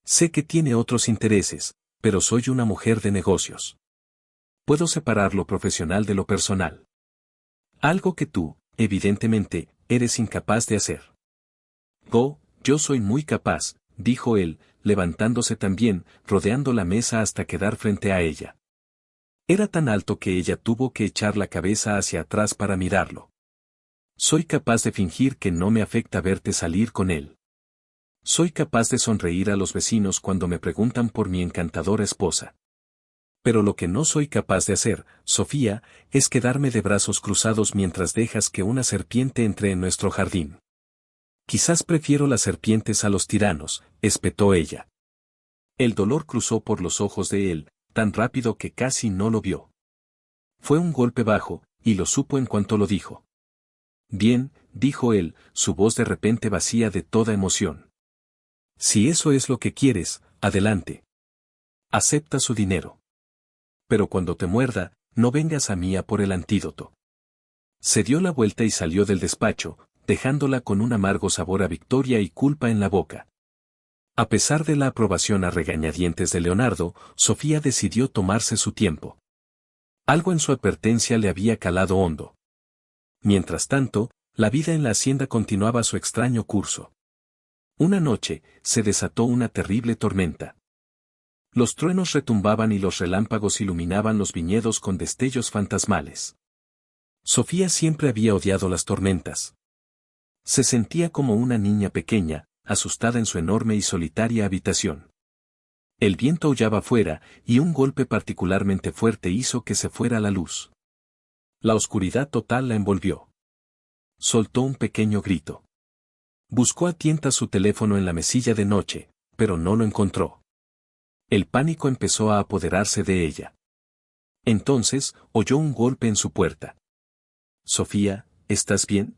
Sé que tiene otros intereses, pero soy una mujer de negocios. Puedo separar lo profesional de lo personal. Algo que tú, evidentemente, eres incapaz de hacer. Yo soy muy capaz, dijo él, levantándose también, rodeando la mesa hasta quedar frente a ella. Era tan alto que ella tuvo que echar la cabeza hacia atrás para mirarlo. Soy capaz de fingir que no me afecta verte salir con él. Soy capaz de sonreír a los vecinos cuando me preguntan por mi encantadora esposa. Pero lo que no soy capaz de hacer, Sofía, es quedarme de brazos cruzados mientras dejas que una serpiente entre en nuestro jardín. Quizás prefiero las serpientes a los tiranos, espetó ella. El dolor cruzó por los ojos de él, tan rápido que casi no lo vio. Fue un golpe bajo, y lo supo en cuanto lo dijo. Bien, dijo él, su voz de repente vacía de toda emoción. Si eso es lo que quieres, adelante. Acepta su dinero. Pero cuando te muerda, no vengas a mí a por el antídoto. Se dio la vuelta y salió del despacho, dejándola con un amargo sabor a victoria y culpa en la boca. A pesar de la aprobación a regañadientes de Leonardo, Sofía decidió tomarse su tiempo. Algo en su advertencia le había calado hondo. Mientras tanto, la vida en la hacienda continuaba su extraño curso. Una noche, se desató una terrible tormenta. Los truenos retumbaban y los relámpagos iluminaban los viñedos con destellos fantasmales. Sofía siempre había odiado las tormentas. Se sentía como una niña pequeña, asustada en su enorme y solitaria habitación. El viento aullaba fuera, y un golpe particularmente fuerte hizo que se fuera la luz. La oscuridad total la envolvió. Soltó un pequeño grito. Buscó a tientas su teléfono en la mesilla de noche, pero no lo encontró. El pánico empezó a apoderarse de ella. Entonces, oyó un golpe en su puerta. Sofía, ¿estás bien?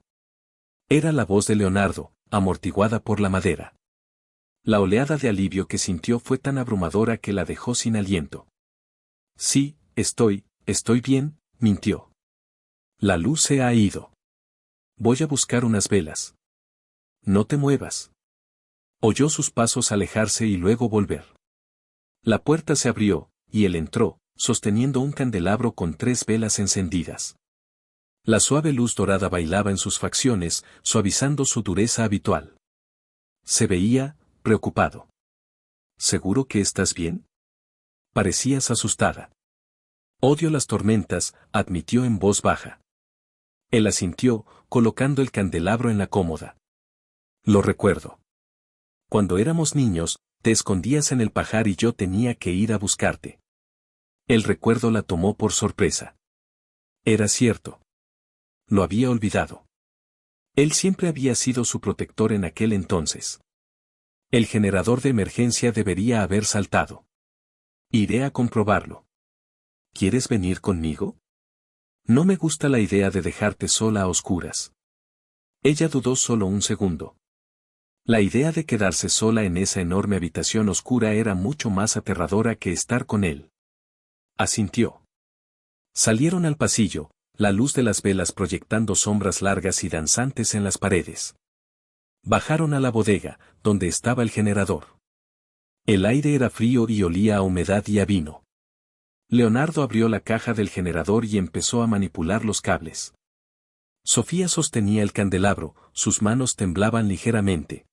Era la voz de Leonardo, amortiguada por la madera. La oleada de alivio que sintió fue tan abrumadora que la dejó sin aliento. Sí, estoy bien, mintió. La luz se ha ido. Voy a buscar unas velas. No te muevas. Oyó sus pasos alejarse y luego volver. La puerta se abrió, y él entró, sosteniendo un candelabro con 3 velas encendidas. La suave luz dorada bailaba en sus facciones, suavizando su dureza habitual. Se veía, preocupado. ¿Seguro que estás bien? Parecías asustada. Odio las tormentas, admitió en voz baja. Él asintió, colocando el candelabro en la cómoda. Lo recuerdo. Cuando éramos niños, te escondías en el pajar y yo tenía que ir a buscarte. El recuerdo la tomó por sorpresa. Era cierto. Lo había olvidado. Él siempre había sido su protector en aquel entonces. El generador de emergencia debería haber saltado. Iré a comprobarlo. ¿Quieres venir conmigo? No me gusta la idea de dejarte sola a oscuras. Ella dudó solo un segundo. La idea de quedarse sola en esa enorme habitación oscura era mucho más aterradora que estar con él. Asintió. Salieron al pasillo, la luz de las velas proyectando sombras largas y danzantes en las paredes. Bajaron a la bodega, donde estaba el generador. El aire era frío y olía a humedad y a vino. Leonardo abrió la caja del generador y empezó a manipular los cables. Sofía sostenía el candelabro, sus manos temblaban ligeramente.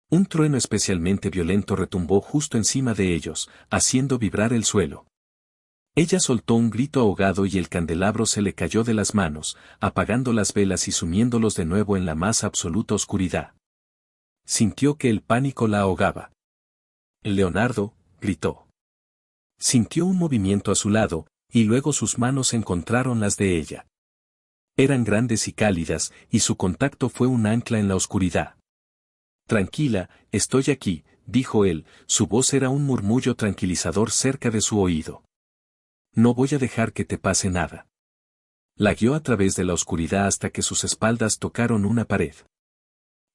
Un trueno especialmente violento retumbó justo encima de ellos, haciendo vibrar el suelo. Ella soltó un grito ahogado y el candelabro se le cayó de las manos, apagando las velas y sumiéndolos de nuevo en la más absoluta oscuridad. Sintió que el pánico la ahogaba. Leonardo, gritó. Sintió un movimiento a su lado, y luego sus manos encontraron las de ella. Eran grandes y cálidas, y su contacto fue un ancla en la oscuridad. Tranquila, estoy aquí, dijo él, su voz era un murmullo tranquilizador cerca de su oído. No voy a dejar que te pase nada. La guió a través de la oscuridad hasta que sus espaldas tocaron una pared.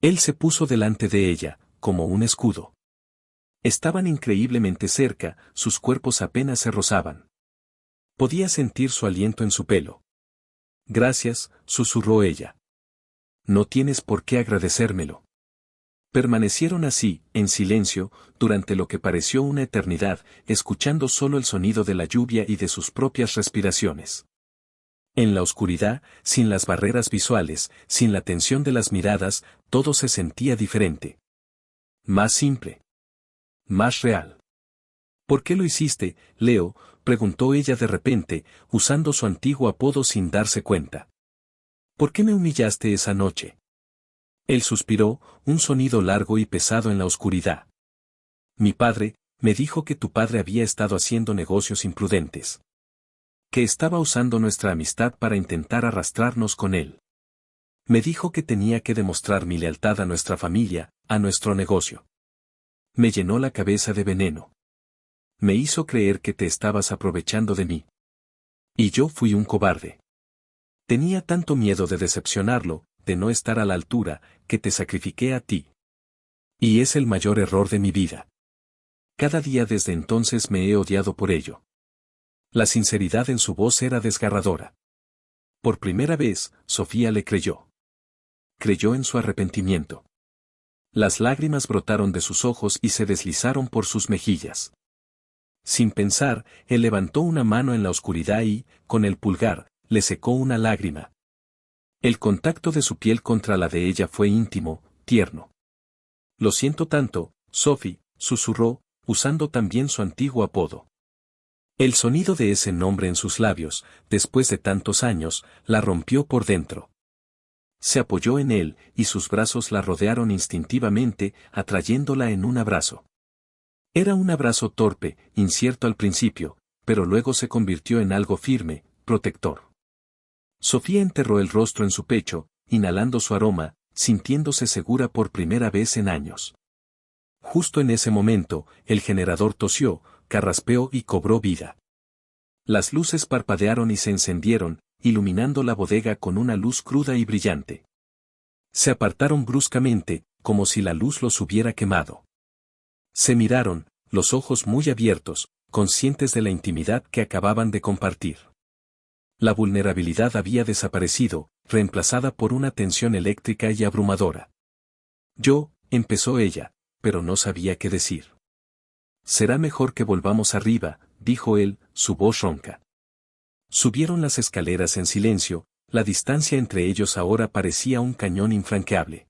Él se puso delante de ella, como un escudo. Estaban increíblemente cerca, sus cuerpos apenas se rozaban. Podía sentir su aliento en su pelo. Gracias, susurró ella. No tienes por qué agradecérmelo. Permanecieron así, en silencio, durante lo que pareció una eternidad, escuchando solo el sonido de la lluvia y de sus propias respiraciones. En la oscuridad, sin las barreras visuales, sin la tensión de las miradas, todo se sentía diferente. Más simple. Más real. ¿Por qué lo hiciste, Leo?, preguntó ella de repente, usando su antiguo apodo sin darse cuenta. ¿Por qué me humillaste esa noche? Él suspiró, un sonido largo y pesado en la oscuridad. Mi padre, me dijo que tu padre había estado haciendo negocios imprudentes. Que estaba usando nuestra amistad para intentar arrastrarnos con él. Me dijo que tenía que demostrar mi lealtad a nuestra familia, a nuestro negocio. Me llenó la cabeza de veneno. Me hizo creer que te estabas aprovechando de mí. Y yo fui un cobarde. Tenía tanto miedo de decepcionarlo, de no estar a la altura, que te sacrifiqué a ti. Y es el mayor error de mi vida. Cada día desde entonces me he odiado por ello. La sinceridad en su voz era desgarradora. Por primera vez, Sofía le creyó. Creyó en su arrepentimiento. Las lágrimas brotaron de sus ojos y se deslizaron por sus mejillas. Sin pensar, él levantó una mano en la oscuridad y, con el pulgar, le secó una lágrima. El contacto de su piel contra la de ella fue íntimo, tierno. Lo siento tanto, Sophie, susurró, usando también su antiguo apodo. El sonido de ese nombre en sus labios, después de tantos años, la rompió por dentro. Se apoyó en él, y sus brazos la rodearon instintivamente, atrayéndola en un abrazo. Era un abrazo torpe, incierto al principio, pero luego se convirtió en algo firme, protector. Sofía enterró el rostro en su pecho, inhalando su aroma, sintiéndose segura por primera vez en años. Justo en ese momento, el generador tosió, carraspeó y cobró vida. Las luces parpadearon y se encendieron, iluminando la bodega con una luz cruda y brillante. Se apartaron bruscamente, como si la luz los hubiera quemado. Se miraron, los ojos muy abiertos, conscientes de la intimidad que acababan de compartir. La vulnerabilidad había desaparecido, reemplazada por una tensión eléctrica y abrumadora. Empezó ella, pero no sabía qué decir. Será mejor que volvamos arriba, dijo él, su voz ronca. Subieron las escaleras en silencio, la distancia entre ellos ahora parecía un cañón infranqueable.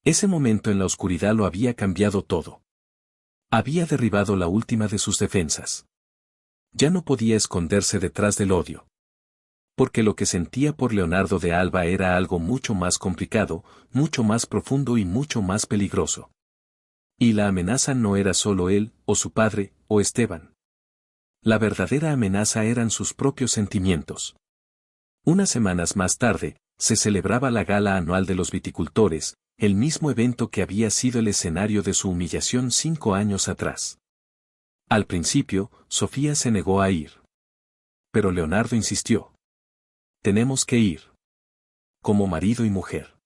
Ese momento en la oscuridad lo había cambiado todo. Había derribado la última de sus defensas. Ya no podía esconderse detrás del odio. Porque lo que sentía por Leonardo de Alba era algo mucho más complicado, mucho más profundo y mucho más peligroso. Y la amenaza no era solo él, o su padre, o Esteban. La verdadera amenaza eran sus propios sentimientos. Unas semanas más tarde, se celebraba la gala anual de los viticultores, el mismo evento que había sido el escenario de su humillación 5 años atrás. Al principio, Sofía se negó a ir. Pero Leonardo insistió. Tenemos que ir. Como marido y mujer.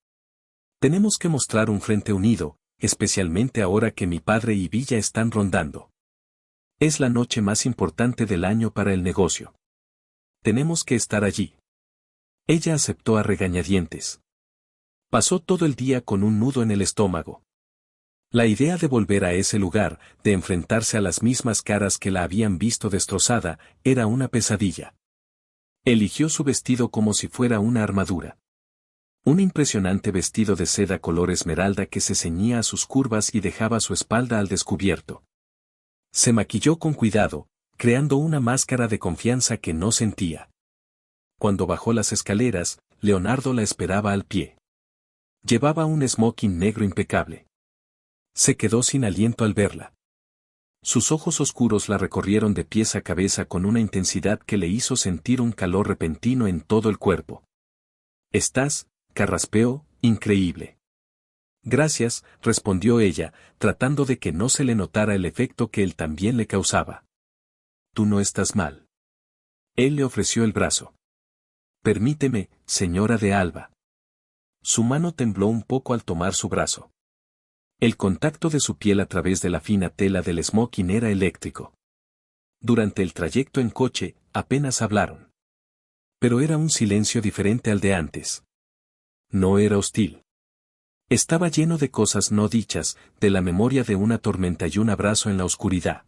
Tenemos que mostrar un frente unido, especialmente ahora que mi padre y Villa están rondando. Es la noche más importante del año para el negocio. Tenemos que estar allí. Ella aceptó a regañadientes. Pasó todo el día con un nudo en el estómago. La idea de volver a ese lugar, de enfrentarse a las mismas caras que la habían visto destrozada, era una pesadilla. Eligió su vestido como si fuera una armadura. Un impresionante vestido de seda color esmeralda que se ceñía a sus curvas y dejaba su espalda al descubierto. Se maquilló con cuidado, creando una máscara de confianza que no sentía. Cuando bajó las escaleras, Leonardo la esperaba al pie. Llevaba un smoking negro impecable. Se quedó sin aliento al verla. Sus ojos oscuros la recorrieron de pies a cabeza con una intensidad que le hizo sentir un calor repentino en todo el cuerpo. «Estás», carraspeó, «increíble». «Gracias», respondió ella, tratando de que no se le notara el efecto que él también le causaba. «Tú no estás mal». Él le ofreció el brazo. «Permíteme, señora de Alba». Su mano tembló un poco al tomar su brazo. El contacto de su piel a través de la fina tela del smoking era eléctrico. Durante el trayecto en coche, apenas hablaron. Pero era un silencio diferente al de antes. No era hostil. Estaba lleno de cosas no dichas, de la memoria de una tormenta y un abrazo en la oscuridad.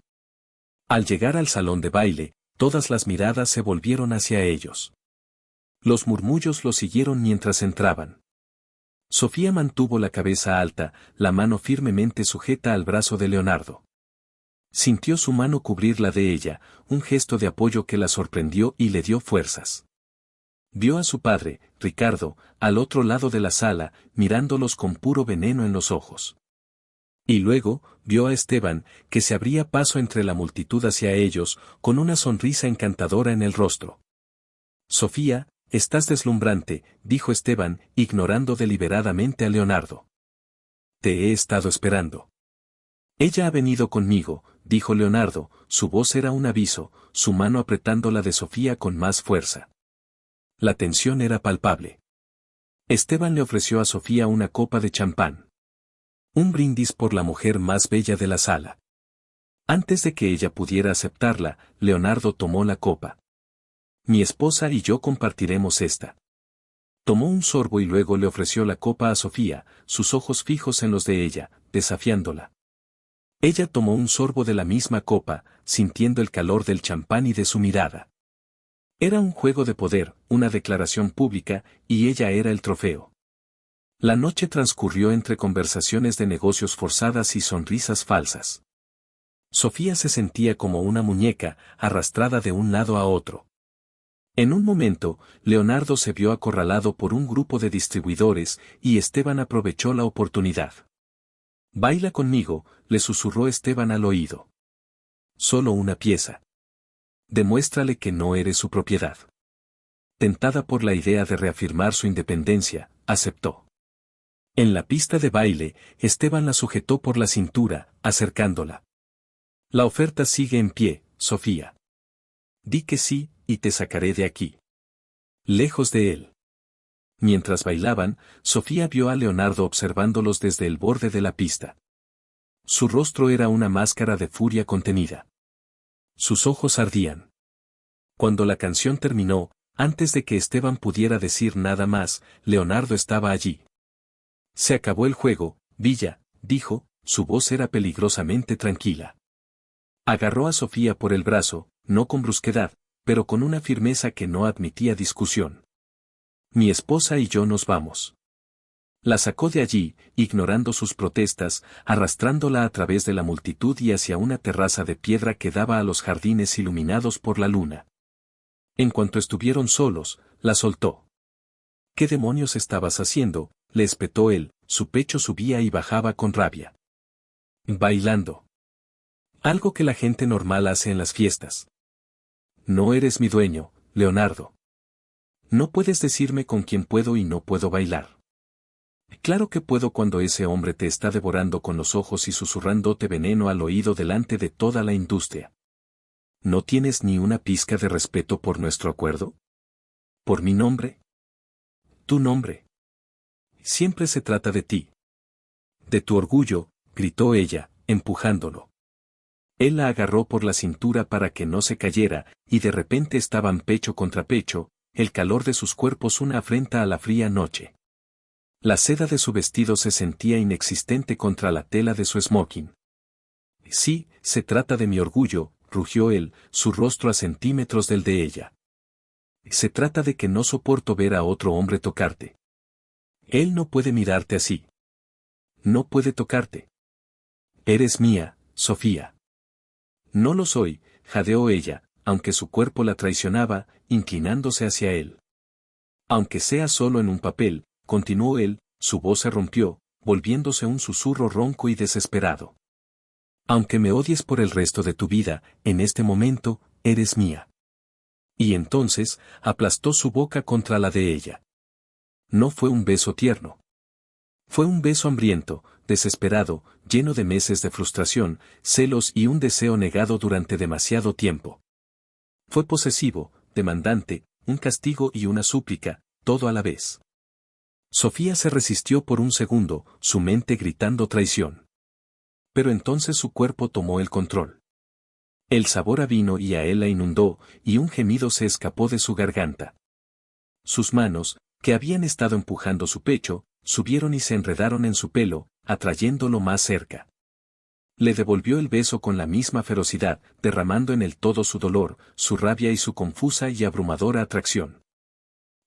Al llegar al salón de baile, todas las miradas se volvieron hacia ellos. Los murmullos los siguieron mientras entraban. Sofía mantuvo la cabeza alta, la mano firmemente sujeta al brazo de Leonardo. Sintió su mano cubrir la de ella, un gesto de apoyo que la sorprendió y le dio fuerzas. Vio a su padre, Ricardo, al otro lado de la sala, mirándolos con puro veneno en los ojos. Y luego, vio a Esteban, que se abría paso entre la multitud hacia ellos, con una sonrisa encantadora en el rostro. «Sofía, estás deslumbrante», dijo Esteban, ignorando deliberadamente a Leonardo. «Te he estado esperando». «Ella ha venido conmigo», dijo Leonardo, su voz era un aviso, su mano apretando la de Sofía con más fuerza. La tensión era palpable. Esteban le ofreció a Sofía una copa de champán. Un brindis por la mujer más bella de la sala. Antes de que ella pudiera aceptarla, Leonardo tomó la copa. «Mi esposa y yo compartiremos esta». Tomó un sorbo y luego le ofreció la copa a Sofía, sus ojos fijos en los de ella, desafiándola. Ella tomó un sorbo de la misma copa, sintiendo el calor del champán y de su mirada. Era un juego de poder, una declaración pública, y ella era el trofeo. La noche transcurrió entre conversaciones de negocios forzadas y sonrisas falsas. Sofía se sentía como una muñeca, arrastrada de un lado a otro. En un momento, Leonardo se vio acorralado por un grupo de distribuidores y Esteban aprovechó la oportunidad. «Baila conmigo», le susurró Esteban al oído. «Solo una pieza. Demuéstrale que no eres su propiedad». Tentada por la idea de reafirmar su independencia, aceptó. En la pista de baile, Esteban la sujetó por la cintura, acercándola. «La oferta sigue en pie, Sofía. Di que sí, y te sacaré de aquí». Lejos de él. Mientras bailaban, Sofía vio a Leonardo observándolos desde el borde de la pista. Su rostro era una máscara de furia contenida. Sus ojos ardían. Cuando la canción terminó, Antes de que Esteban pudiera decir nada más, Leonardo estaba allí. Se acabó el juego, Villa, dijo, su voz era peligrosamente tranquila. Agarró a Sofía por el brazo, no con brusquedad, pero con una firmeza que no admitía discusión. Mi esposa y yo nos vamos. La sacó de allí, ignorando sus protestas, arrastrándola a través de la multitud y hacia una terraza de piedra que daba a los jardines iluminados por la luna. En cuanto estuvieron solos, la soltó. ¿Qué demonios estabas haciendo?, le espetó él, su pecho subía y bajaba con rabia. Bailando. Algo que la gente normal hace en las fiestas. No eres mi dueño, Leonardo. No puedes decirme con quién puedo y no puedo bailar. Claro que puedo cuando ese hombre te está devorando con los ojos y susurrándote veneno al oído delante de toda la industria. ¿No tienes ni una pizca de respeto por nuestro acuerdo? ¿Por mi nombre? Tu nombre. Siempre se trata de ti. De tu orgullo, gritó ella, empujándolo. Él la agarró por la cintura para que no se cayera, y de repente estaban pecho contra pecho, el calor de sus cuerpos una afrenta a la fría noche. La seda de su vestido se sentía inexistente contra la tela de su smoking. Sí, se trata de mi orgullo, rugió él, su rostro a centímetros del de ella. Se trata de que no soporto ver a otro hombre tocarte. Él no puede mirarte así. No puede tocarte. Eres mía, Sofía. No lo soy, jadeó ella, aunque su cuerpo la traicionaba, inclinándose hacia él. Aunque sea solo en un papel, continuó él, su voz se rompió, volviéndose un susurro ronco y desesperado. Aunque me odies por el resto de tu vida, en este momento, eres mía. Y entonces, aplastó su boca contra la de ella. No fue un beso tierno. Fue un beso hambriento, desesperado, lleno de meses de frustración, celos y un deseo negado durante demasiado tiempo. Fue posesivo, demandante, un castigo y una súplica, todo a la vez. Sofía se resistió por un segundo, su mente gritando traición. Pero entonces su cuerpo tomó el control. El sabor a vino y a él la inundó, y un gemido se escapó de su garganta. Sus manos, que habían estado empujando su pecho, subieron y se enredaron en su pelo, atrayéndolo más cerca. Le devolvió el beso con la misma ferocidad, derramando en él todo su dolor, su rabia y su confusa y abrumadora atracción.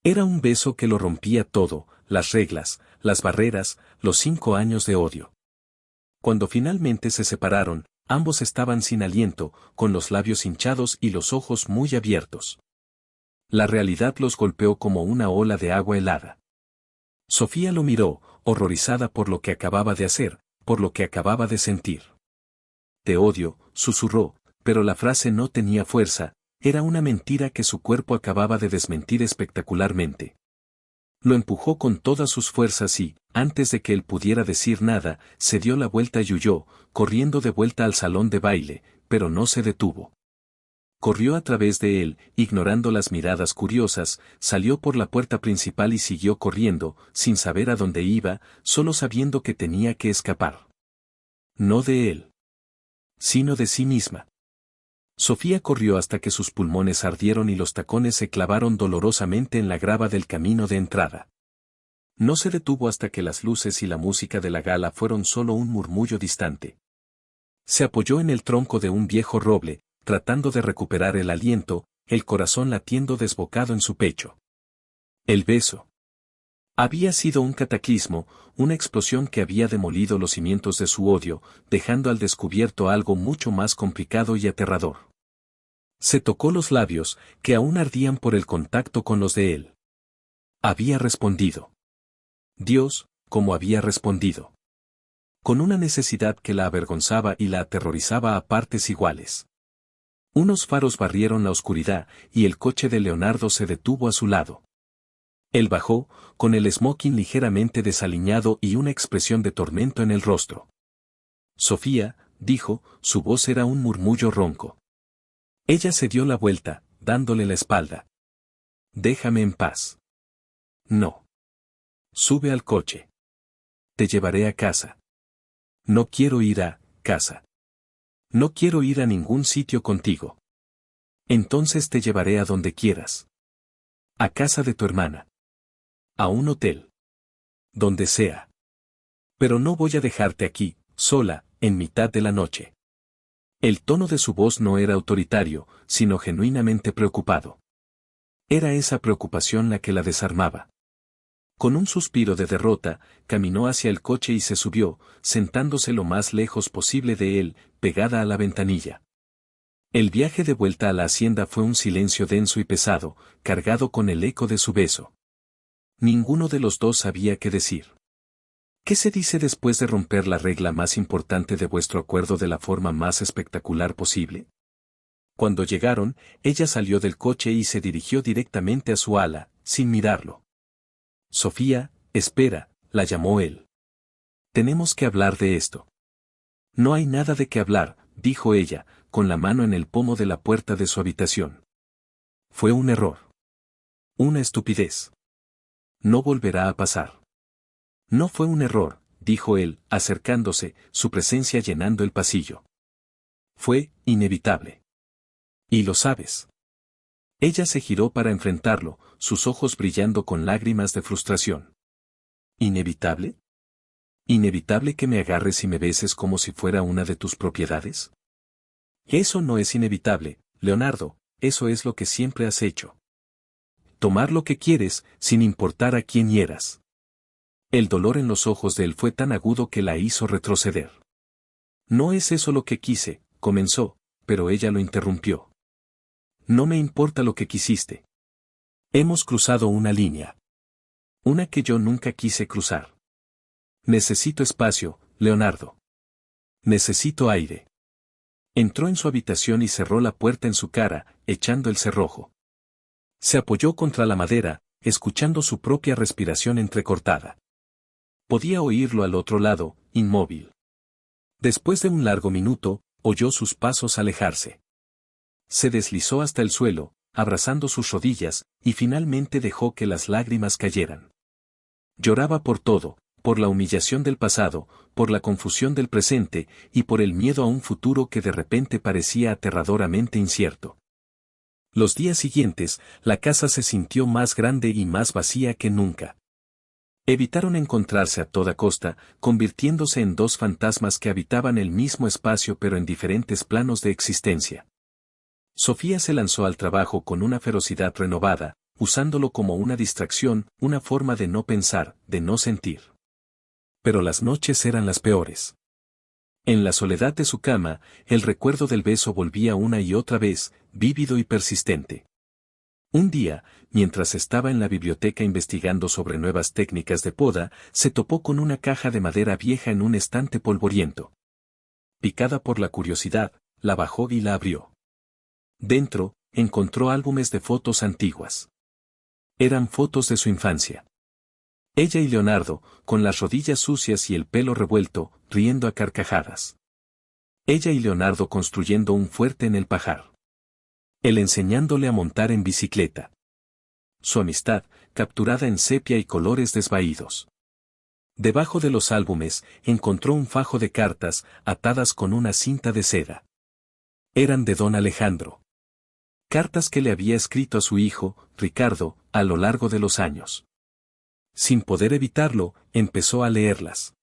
Era un beso que lo rompía todo, las reglas, las barreras, los 5 años de odio. Cuando finalmente se separaron, ambos estaban sin aliento, con los labios hinchados y los ojos muy abiertos. La realidad los golpeó como una ola de agua helada. Sofía lo miró, horrorizada por lo que acababa de hacer, por lo que acababa de sentir. Te odio, susurró, pero la frase no tenía fuerza, era una mentira que su cuerpo acababa de desmentir espectacularmente. Lo empujó con todas sus fuerzas y, antes de que él pudiera decir nada, se dio la vuelta y huyó, corriendo de vuelta al salón de baile, pero no se detuvo. Corrió a través de él, ignorando las miradas curiosas, salió por la puerta principal y siguió corriendo, sin saber a dónde iba, solo sabiendo que tenía que escapar. No de él, sino de sí misma. Sofía corrió hasta que sus pulmones ardieron y los tacones se clavaron dolorosamente en la grava del camino de entrada. No se detuvo hasta que las luces y la música de la gala fueron solo un murmullo distante. Se apoyó en el tronco de un viejo roble, tratando de recuperar el aliento, el corazón latiendo desbocado en su pecho. El beso. Había sido un cataclismo, una explosión que había demolido los cimientos de su odio, dejando al descubierto algo mucho más complicado y aterrador. Se tocó los labios, que aún ardían por el contacto con los de él. Había respondido. Dios, ¿cómo había respondido? Con una necesidad que la avergonzaba y la aterrorizaba a partes iguales. Unos faros barrieron la oscuridad, y el coche de Leonardo se detuvo a su lado. Él bajó, con el smoking ligeramente desaliñado y una expresión de tormento en el rostro. Sofía, dijo, su voz era un murmullo ronco. Ella se dio la vuelta, dándole la espalda. Déjame en paz. No. Sube al coche. Te llevaré a casa. No quiero ir a casa. No quiero ir a ningún sitio contigo. Entonces te llevaré a donde quieras. A casa de tu hermana. A un hotel. Donde sea. Pero no voy a dejarte aquí, sola, en mitad de la noche. El tono de su voz no era autoritario, sino genuinamente preocupado. Era esa preocupación la que la desarmaba. Con un suspiro de derrota, caminó hacia el coche y se subió, sentándose lo más lejos posible de él, pegada a la ventanilla. El viaje de vuelta a la hacienda fue un silencio denso y pesado, cargado con el eco de su beso. Ninguno de los dos sabía qué decir. ¿Qué se dice después de romper la regla más importante de vuestro acuerdo de la forma más espectacular posible? Cuando llegaron, ella salió del coche y se dirigió directamente a su ala, sin mirarlo. Sofía, espera, la llamó él. Tenemos que hablar de esto. No hay nada de qué hablar, dijo ella, con la mano en el pomo de la puerta de su habitación. Fue un error. Una estupidez. No volverá a pasar. No fue un error, dijo él, acercándose, su presencia llenando el pasillo. Fue inevitable. Y lo sabes. Ella se giró para enfrentarlo, sus ojos brillando con lágrimas de frustración. ¿Inevitable? ¿Inevitable que me agarres y me beses como si fuera una de tus propiedades? Eso no es inevitable, Leonardo, eso es lo que siempre has hecho. Tomar lo que quieres, sin importar a quién hieras. El dolor en los ojos de él fue tan agudo que la hizo retroceder. No es eso lo que quise, comenzó, pero ella lo interrumpió. No me importa lo que quisiste. Hemos cruzado una línea. Una que yo nunca quise cruzar. Necesito espacio, Leonardo. Necesito aire. Entró en su habitación y cerró la puerta en su cara, echando el cerrojo. Se apoyó contra la madera, escuchando su propia respiración entrecortada. Podía oírlo al otro lado, inmóvil. Después de un largo minuto, oyó sus pasos alejarse. Se deslizó hasta el suelo, abrazando sus rodillas, y finalmente dejó que las lágrimas cayeran. Lloraba por todo, por la humillación del pasado, por la confusión del presente, y por el miedo a un futuro que de repente parecía aterradoramente incierto. Los días siguientes, la casa se sintió más grande y más vacía que nunca. Evitaron encontrarse a toda costa, convirtiéndose en dos fantasmas que habitaban el mismo espacio pero en diferentes planos de existencia. Sofía se lanzó al trabajo con una ferocidad renovada, usándolo como una distracción, una forma de no pensar, de no sentir. Pero las noches eran las peores. En la soledad de su cama, el recuerdo del beso volvía una y otra vez, vívido y persistente. Un día, mientras estaba en la biblioteca investigando sobre nuevas técnicas de poda, se topó con una caja de madera vieja en un estante polvoriento. Picada por la curiosidad, la bajó y la abrió. Dentro, encontró álbumes de fotos antiguas. Eran fotos de su infancia. Ella y Leonardo, con las rodillas sucias y el pelo revuelto, riendo a carcajadas. Ella y Leonardo construyendo un fuerte en el pajar. Él enseñándole a montar en bicicleta. Su amistad, capturada en sepia y colores desvaídos. Debajo de los álbumes, encontró un fajo de cartas, atadas con una cinta de seda. Eran de don Alejandro. Cartas que le había escrito a su hijo, Ricardo, a lo largo de los años. Sin poder evitarlo, empezó a leerlas.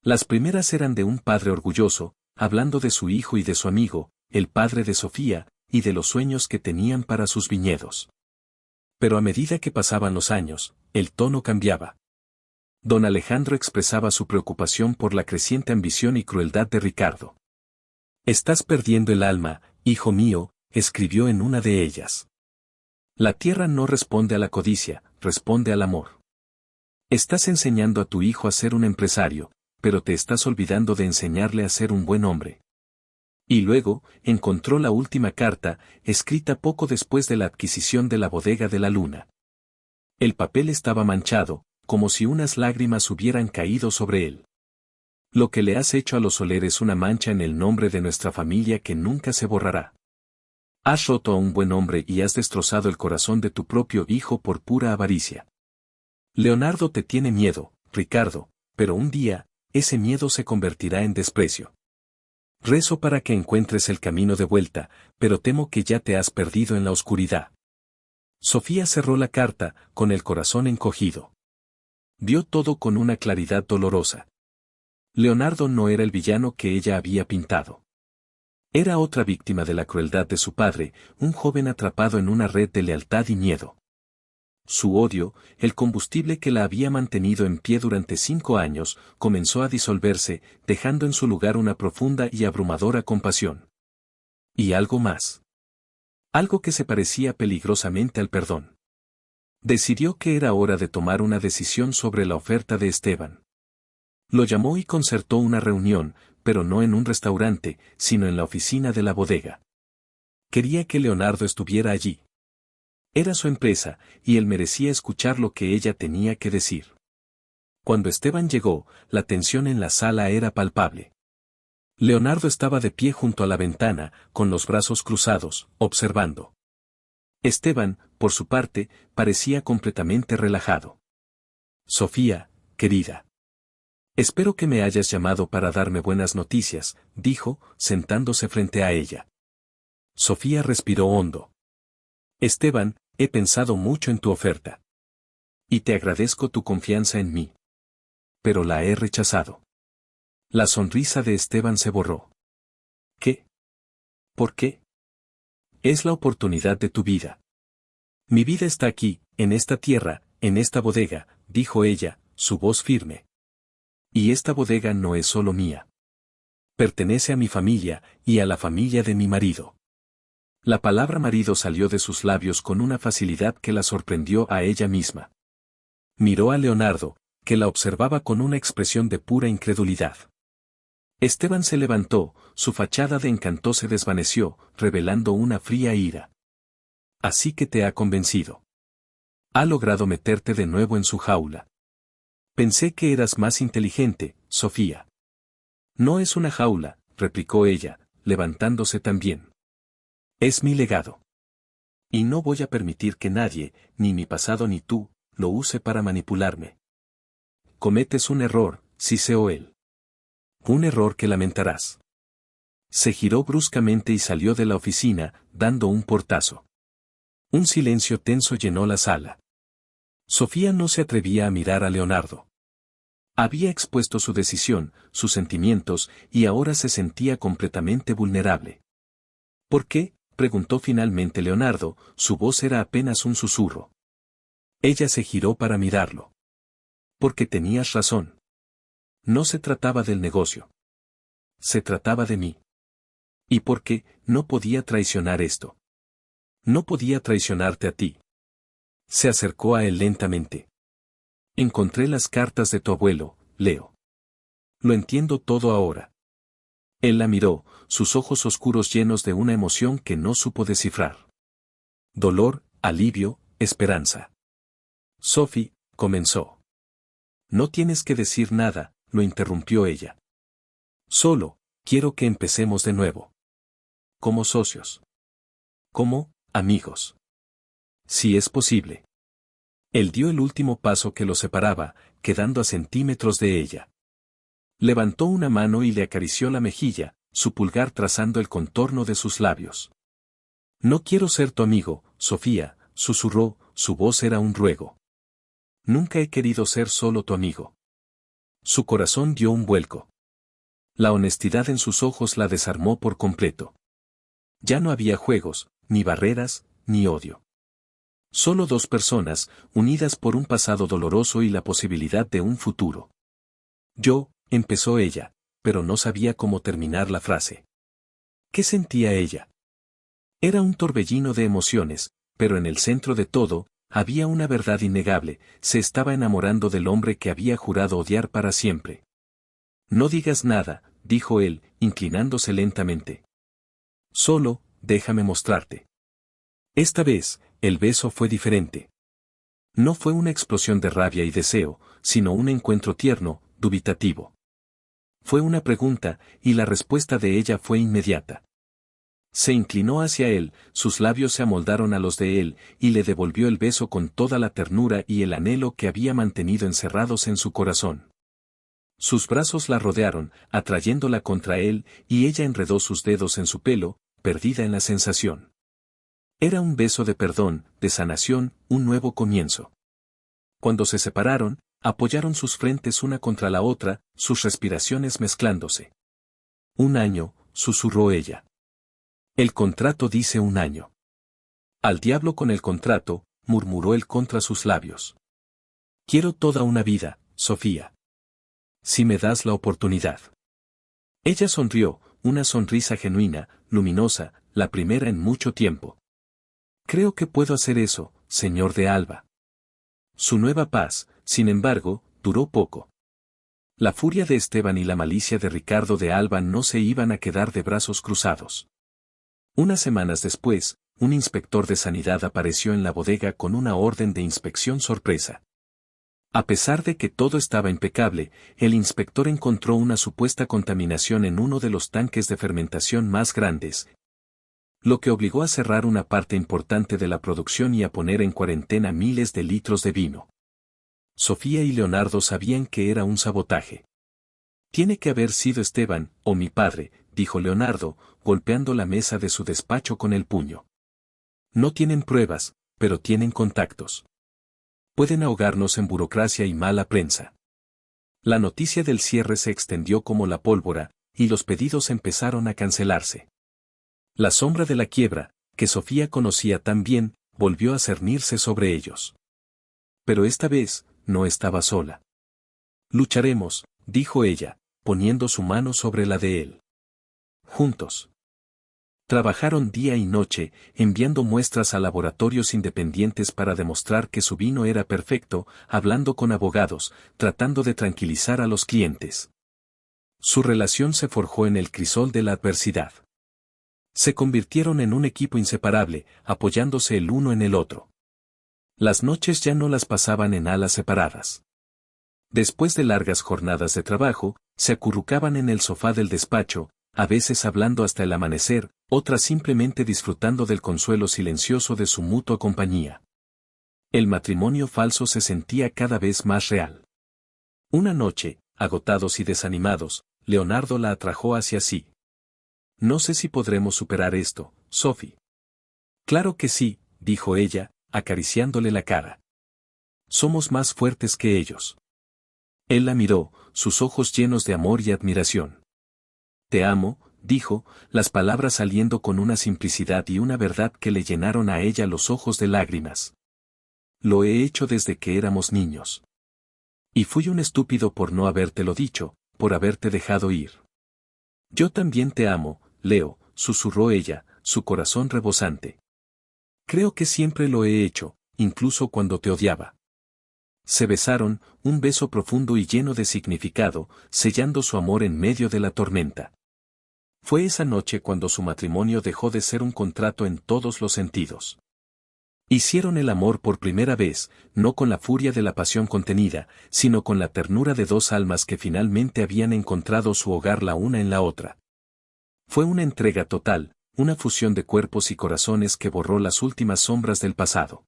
Las primeras eran de un padre orgulloso, hablando de su hijo y de su amigo, el padre de Sofía, y de los sueños que tenían para sus viñedos. Pero a medida que pasaban los años, el tono cambiaba. Don Alejandro expresaba su preocupación por la creciente ambición y crueldad de Ricardo. «Estás perdiendo el alma, hijo mío», escribió en una de ellas. «La tierra no responde a la codicia, responde al amor. Estás enseñando a tu hijo a ser un empresario, pero te estás olvidando de enseñarle a ser un buen hombre». Y luego, encontró la última carta, escrita poco después de la adquisición de la bodega de la Luna. El papel estaba manchado, como si unas lágrimas hubieran caído sobre él. «Lo que le has hecho a los Soler es una mancha en el nombre de nuestra familia que nunca se borrará. Has roto a un buen hombre y has destrozado el corazón de tu propio hijo por pura avaricia. Leonardo te tiene miedo, Ricardo, pero un día, ese miedo se convertirá en desprecio. Rezo para que encuentres el camino de vuelta, pero temo que ya te has perdido en la oscuridad». Sofía cerró la carta, con el corazón encogido. Vio todo con una claridad dolorosa. Leonardo no era el villano que ella había pintado. Era otra víctima de la crueldad de su padre, un joven atrapado en una red de lealtad y miedo. Su odio, el combustible que la había mantenido en pie durante 5 años, comenzó a disolverse, dejando en su lugar una profunda y abrumadora compasión. Y algo más. Algo que se parecía peligrosamente al perdón. Decidió que era hora de tomar una decisión sobre la oferta de Esteban. Lo llamó y concertó una reunión, pero no en un restaurante, sino en la oficina de la bodega. Quería que Leonardo estuviera allí. Era su empresa, y él merecía escuchar lo que ella tenía que decir. Cuando Esteban llegó, la tensión en la sala era palpable. Leonardo estaba de pie junto a la ventana, con los brazos cruzados, observando. Esteban, por su parte, parecía completamente relajado. Sofía, querida. Espero que me hayas llamado para darme buenas noticias, dijo, sentándose frente a ella. Sofía respiró hondo. Esteban, he pensado mucho en tu oferta. Y te agradezco tu confianza en mí. Pero la he rechazado. La sonrisa de Esteban se borró. ¿Qué? ¿Por qué? Es la oportunidad de tu vida. Mi vida está aquí, en esta tierra, en esta bodega, dijo ella, su voz firme. Y esta bodega no es solo mía. Pertenece a mi familia, y a la familia de mi marido. La palabra marido salió de sus labios con una facilidad que la sorprendió a ella misma. Miró a Leonardo, que la observaba con una expresión de pura incredulidad. Esteban se levantó, su fachada de encanto se desvaneció, revelando una fría ira. Así que te ha convencido. Ha logrado meterte de nuevo en su jaula. Pensé que eras más inteligente, Sofía. No es una jaula, replicó ella, levantándose también. Es mi legado. Y no voy a permitir que nadie, ni mi pasado ni tú, lo use para manipularme. Cometes un error, siseó él. Un error que lamentarás. Se giró bruscamente y salió de la oficina, dando un portazo. Un silencio tenso llenó la sala. Sofía no se atrevía a mirar a Leonardo. Había expuesto su decisión, sus sentimientos, y ahora se sentía completamente vulnerable. ¿Por qué?, preguntó finalmente Leonardo, su voz era apenas un susurro. Ella se giró para mirarlo. Porque tenías razón. No se trataba del negocio. Se trataba de mí. ¿Y por qué no podía traicionar esto? No podía traicionarte a ti. Se acercó a él lentamente. Encontré las cartas de tu abuelo, Leo. Lo entiendo todo ahora. Él la miró, sus ojos oscuros llenos de una emoción que no supo descifrar. Dolor, alivio, esperanza. Sophie, comenzó. No tienes que decir nada, lo interrumpió ella. Solo, quiero que empecemos de nuevo. Como socios. Como, amigos. Si es posible. Él dio el último paso que los separaba, quedando a centímetros de ella. Levantó una mano y le acarició la mejilla, su pulgar trazando el contorno de sus labios. No quiero ser tu amigo, Sofía, susurró, su voz era un ruego. Nunca he querido ser solo tu amigo. Su corazón dio un vuelco. La honestidad en sus ojos la desarmó por completo. Ya no había juegos, ni barreras, ni odio. Solo dos personas, unidas por un pasado doloroso y la posibilidad de un futuro. Yo, empezó ella, pero no sabía cómo terminar la frase. ¿Qué sentía ella? Era un torbellino de emociones, pero en el centro de todo, había una verdad innegable, se estaba enamorando del hombre que había jurado odiar para siempre. No digas nada, dijo él, inclinándose lentamente. Solo, déjame mostrarte. Esta vez, el beso fue diferente. No fue una explosión de rabia y deseo, sino un encuentro tierno, dubitativo. Fue una pregunta, y la respuesta de ella fue inmediata. Se inclinó hacia él, sus labios se amoldaron a los de él, y le devolvió el beso con toda la ternura y el anhelo que había mantenido encerrados en su corazón. Sus brazos la rodearon, atrayéndola contra él, y ella enredó sus dedos en su pelo, perdida en la sensación. Era un beso de perdón, de sanación, un nuevo comienzo. Cuando se separaron, apoyaron sus frentes una contra la otra, sus respiraciones mezclándose. 1 año, susurró ella. El contrato dice 1 año. Al diablo con el contrato, murmuró él contra sus labios. Quiero toda una vida, Sofía. Si me das la oportunidad. Ella sonrió, una sonrisa genuina, luminosa, la primera en mucho tiempo. Creo que puedo hacer eso, señor de Alba. Su nueva paz, sin embargo, duró poco. La furia de Esteban y la malicia de Ricardo de Alba no se iban a quedar de brazos cruzados. Unas semanas después, un inspector de sanidad apareció en la bodega con una orden de inspección sorpresa. A pesar de que todo estaba impecable, el inspector encontró una supuesta contaminación en uno de los tanques de fermentación más grandes, lo que obligó a cerrar una parte importante de la producción y a poner en cuarentena miles de litros de vino. Sofía y Leonardo sabían que era un sabotaje. Tiene que haber sido Esteban, o mi padre, dijo Leonardo, golpeando la mesa de su despacho con el puño. No tienen pruebas, pero tienen contactos. Pueden ahogarnos en burocracia y mala prensa. La noticia del cierre se extendió como la pólvora, y los pedidos empezaron a cancelarse. La sombra de la quiebra, que Sofía conocía tan bien, volvió a cernirse sobre ellos. Pero esta vez, no estaba sola. Lucharemos, dijo ella, poniendo su mano sobre la de él. Juntos. Trabajaron día y noche, enviando muestras a laboratorios independientes para demostrar que su vino era perfecto, hablando con abogados, tratando de tranquilizar a los clientes. Su relación se forjó en el crisol de la adversidad. Se convirtieron en un equipo inseparable, apoyándose el uno en el otro. Las noches ya no las pasaban en alas separadas. Después de largas jornadas de trabajo, se acurrucaban en el sofá del despacho, a veces hablando hasta el amanecer, otras simplemente disfrutando del consuelo silencioso de su mutua compañía. El matrimonio falso se sentía cada vez más real. Una noche, agotados y desanimados, Leonardo la atrajo hacia sí. No sé si podremos superar esto, Sophie. Claro que sí, dijo ella, acariciándole la cara. Somos más fuertes que ellos. Él la miró, sus ojos llenos de amor y admiración. Te amo, dijo, las palabras saliendo con una simplicidad y una verdad que le llenaron a ella los ojos de lágrimas. Lo he hecho desde que éramos niños. Y fui un estúpido por no habértelo dicho, por haberte dejado ir. Yo también te amo, Leo, susurró ella, su corazón rebosante. Creo que siempre lo he hecho, incluso cuando te odiaba. Se besaron, un beso profundo y lleno de significado, sellando su amor en medio de la tormenta. Fue esa noche cuando su matrimonio dejó de ser un contrato en todos los sentidos. Hicieron el amor por primera vez, no con la furia de la pasión contenida, sino con la ternura de dos almas que finalmente habían encontrado su hogar la una en la otra. Fue una entrega total, una fusión de cuerpos y corazones que borró las últimas sombras del pasado.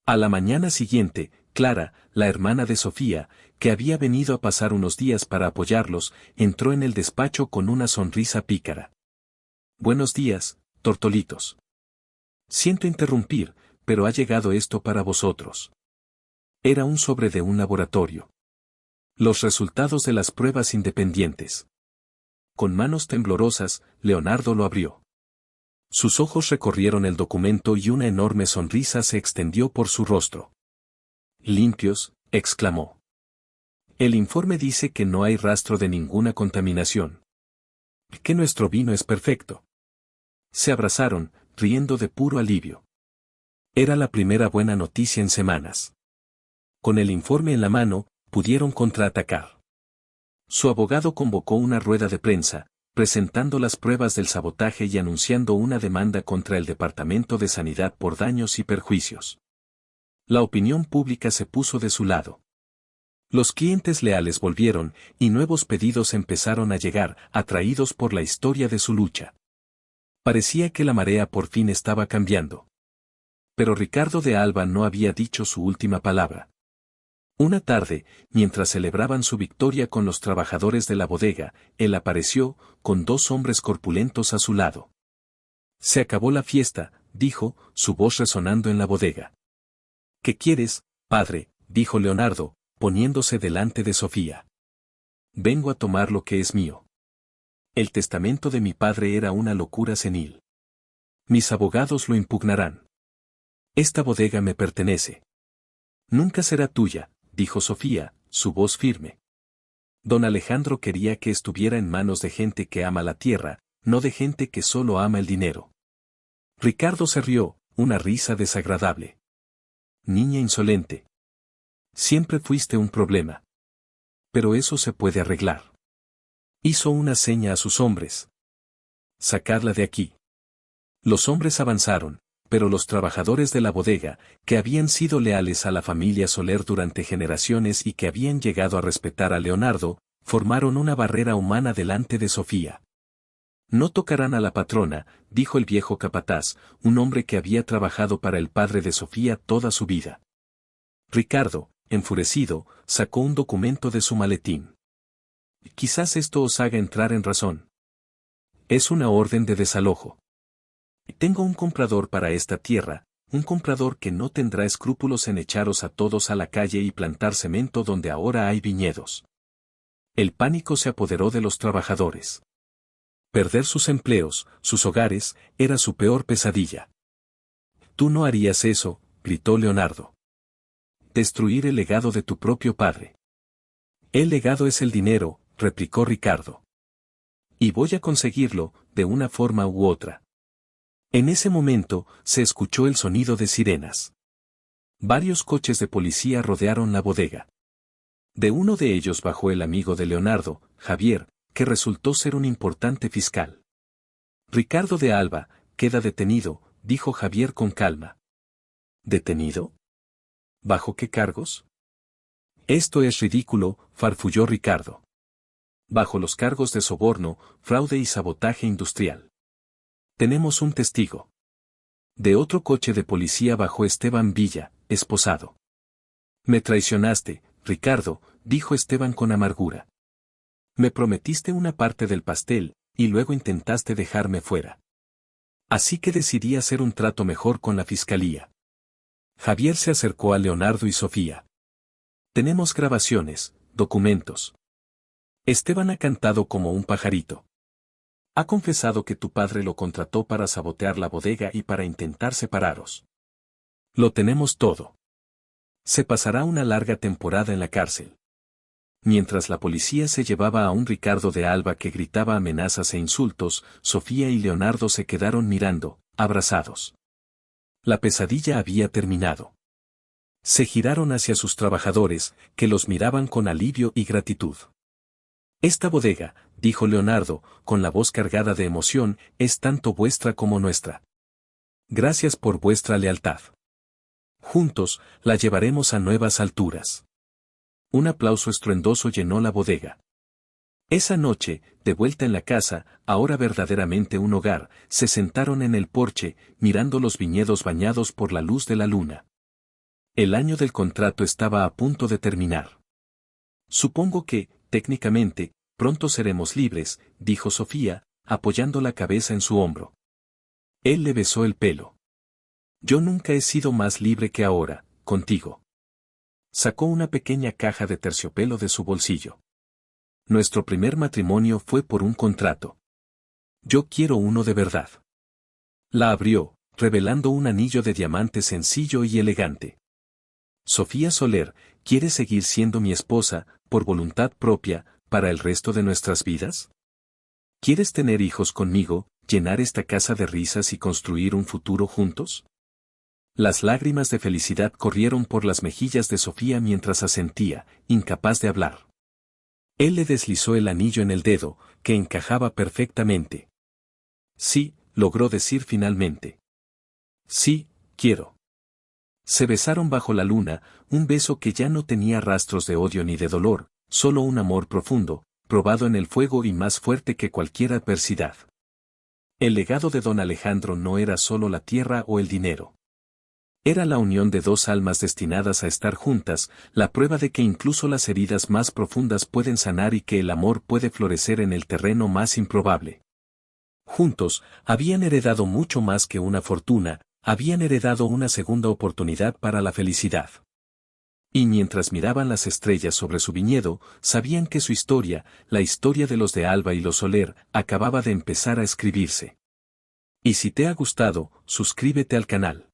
A la mañana siguiente, Clara, la hermana de Sofía, que había venido a pasar unos días para apoyarlos, entró en el despacho con una sonrisa pícara. Buenos días, tortolitos. Siento interrumpir, pero ha llegado esto para vosotros. Era un sobre de un laboratorio. Los resultados de las pruebas independientes. Con manos temblorosas, Leonardo lo abrió. Sus ojos recorrieron el documento y una enorme sonrisa se extendió por su rostro. Limpios, exclamó. El informe dice que no hay rastro de ninguna contaminación. Que nuestro vino es perfecto. Se abrazaron, riendo de puro alivio. Era la primera buena noticia en semanas. Con el informe en la mano, pudieron contraatacar. Su abogado convocó una rueda de prensa, presentando las pruebas del sabotaje y anunciando una demanda contra el Departamento de Sanidad por daños y perjuicios. La opinión pública se puso de su lado. Los clientes leales volvieron, y nuevos pedidos empezaron a llegar, atraídos por la historia de su lucha. Parecía que la marea por fin estaba cambiando. Pero Ricardo de Alba no había dicho su última palabra. Una tarde, mientras celebraban su victoria con los trabajadores de la bodega, él apareció, con dos hombres corpulentos a su lado. Se acabó la fiesta, dijo, su voz resonando en la bodega. ¿Qué quieres, padre?, dijo Leonardo, poniéndose delante de Sofía. Vengo a tomar lo que es mío. El testamento de mi padre era una locura senil. Mis abogados lo impugnarán. Esta bodega me pertenece. Nunca será tuya, dijo Sofía, su voz firme. Don Alejandro quería que estuviera en manos de gente que ama la tierra, no de gente que solo ama el dinero. Ricardo se rió, una risa desagradable. Niña insolente. Siempre fuiste un problema. Pero eso se puede arreglar. Hizo una seña a sus hombres. Sacadla de aquí. Los hombres avanzaron, pero los trabajadores de la bodega, que habían sido leales a la familia Soler durante generaciones y que habían llegado a respetar a Leonardo, formaron una barrera humana delante de Sofía. No tocarán a la patrona, dijo el viejo capataz, un hombre que había trabajado para el padre de Sofía toda su vida. Ricardo, enfurecido, sacó un documento de su maletín. Quizás esto os haga entrar en razón. Es una orden de desalojo. Tengo un comprador para esta tierra, un comprador que no tendrá escrúpulos en echaros a todos a la calle y plantar cemento donde ahora hay viñedos. El pánico se apoderó de los trabajadores. Perder sus empleos, sus hogares, era su peor pesadilla. Tú no harías eso, gritó Leonardo. Destruir el legado de tu propio padre. El legado es el dinero, replicó Ricardo. Y voy a conseguirlo, de una forma u otra. En ese momento, se escuchó el sonido de sirenas. Varios coches de policía rodearon la bodega. De uno de ellos bajó el amigo de Leonardo, Javier, que resultó ser un importante fiscal. Ricardo de Alba, queda detenido, dijo Javier con calma. ¿Detenido? ¿Bajo qué cargos? Esto es ridículo, farfulló Ricardo. Bajo los cargos de soborno, fraude y sabotaje industrial. Tenemos un testigo. De otro coche de policía bajó Esteban Villa, esposado. Me traicionaste, Ricardo, dijo Esteban con amargura. Me prometiste una parte del pastel, y luego intentaste dejarme fuera. Así que decidí hacer un trato mejor con la fiscalía. Javier se acercó a Leonardo y Sofía. Tenemos grabaciones, documentos. Esteban ha cantado como un pajarito. Ha confesado que tu padre lo contrató para sabotear la bodega y para intentar separaros. Lo tenemos todo. Se pasará una larga temporada en la cárcel. Mientras la policía se llevaba a un Ricardo de Alba que gritaba amenazas e insultos, Sofía y Leonardo se quedaron mirando, abrazados. La pesadilla había terminado. Se giraron hacia sus trabajadores, que los miraban con alivio y gratitud. Esta bodega, dijo Leonardo, con la voz cargada de emoción, es tanto vuestra como nuestra. Gracias por vuestra lealtad. Juntos, la llevaremos a nuevas alturas. Un aplauso estruendoso llenó la bodega. Esa noche, de vuelta en la casa, ahora verdaderamente un hogar, se sentaron en el porche, mirando los viñedos bañados por la luz de la luna. El año del contrato estaba a punto de terminar. Supongo que, técnicamente, pronto seremos libres, dijo Sofía, apoyando la cabeza en su hombro. Él le besó el pelo. Yo nunca he sido más libre que ahora, contigo. Sacó una pequeña caja de terciopelo de su bolsillo. Nuestro primer matrimonio fue por un contrato. Yo quiero uno de verdad. La abrió, revelando un anillo de diamante sencillo y elegante. Sofía Soler, ¿quieres seguir siendo mi esposa, por voluntad propia, para el resto de nuestras vidas? ¿Quieres tener hijos conmigo, llenar esta casa de risas y construir un futuro juntos? Las lágrimas de felicidad corrieron por las mejillas de Sofía mientras asentía, incapaz de hablar. Él le deslizó el anillo en el dedo, que encajaba perfectamente. Sí, logró decir finalmente. Sí, quiero. Se besaron bajo la luna, un beso que ya no tenía rastros de odio ni de dolor, solo un amor profundo, probado en el fuego y más fuerte que cualquier adversidad. El legado de don Alejandro no era solo la tierra o el dinero. Era la unión de dos almas destinadas a estar juntas, la prueba de que incluso las heridas más profundas pueden sanar y que el amor puede florecer en el terreno más improbable. Juntos, habían heredado mucho más que una fortuna, Habían heredado una segunda oportunidad para la felicidad. Y mientras miraban las estrellas sobre su viñedo, sabían que su historia, la historia de los de Alba y los Soler, acababa de empezar a escribirse. Y si te ha gustado, suscríbete al canal.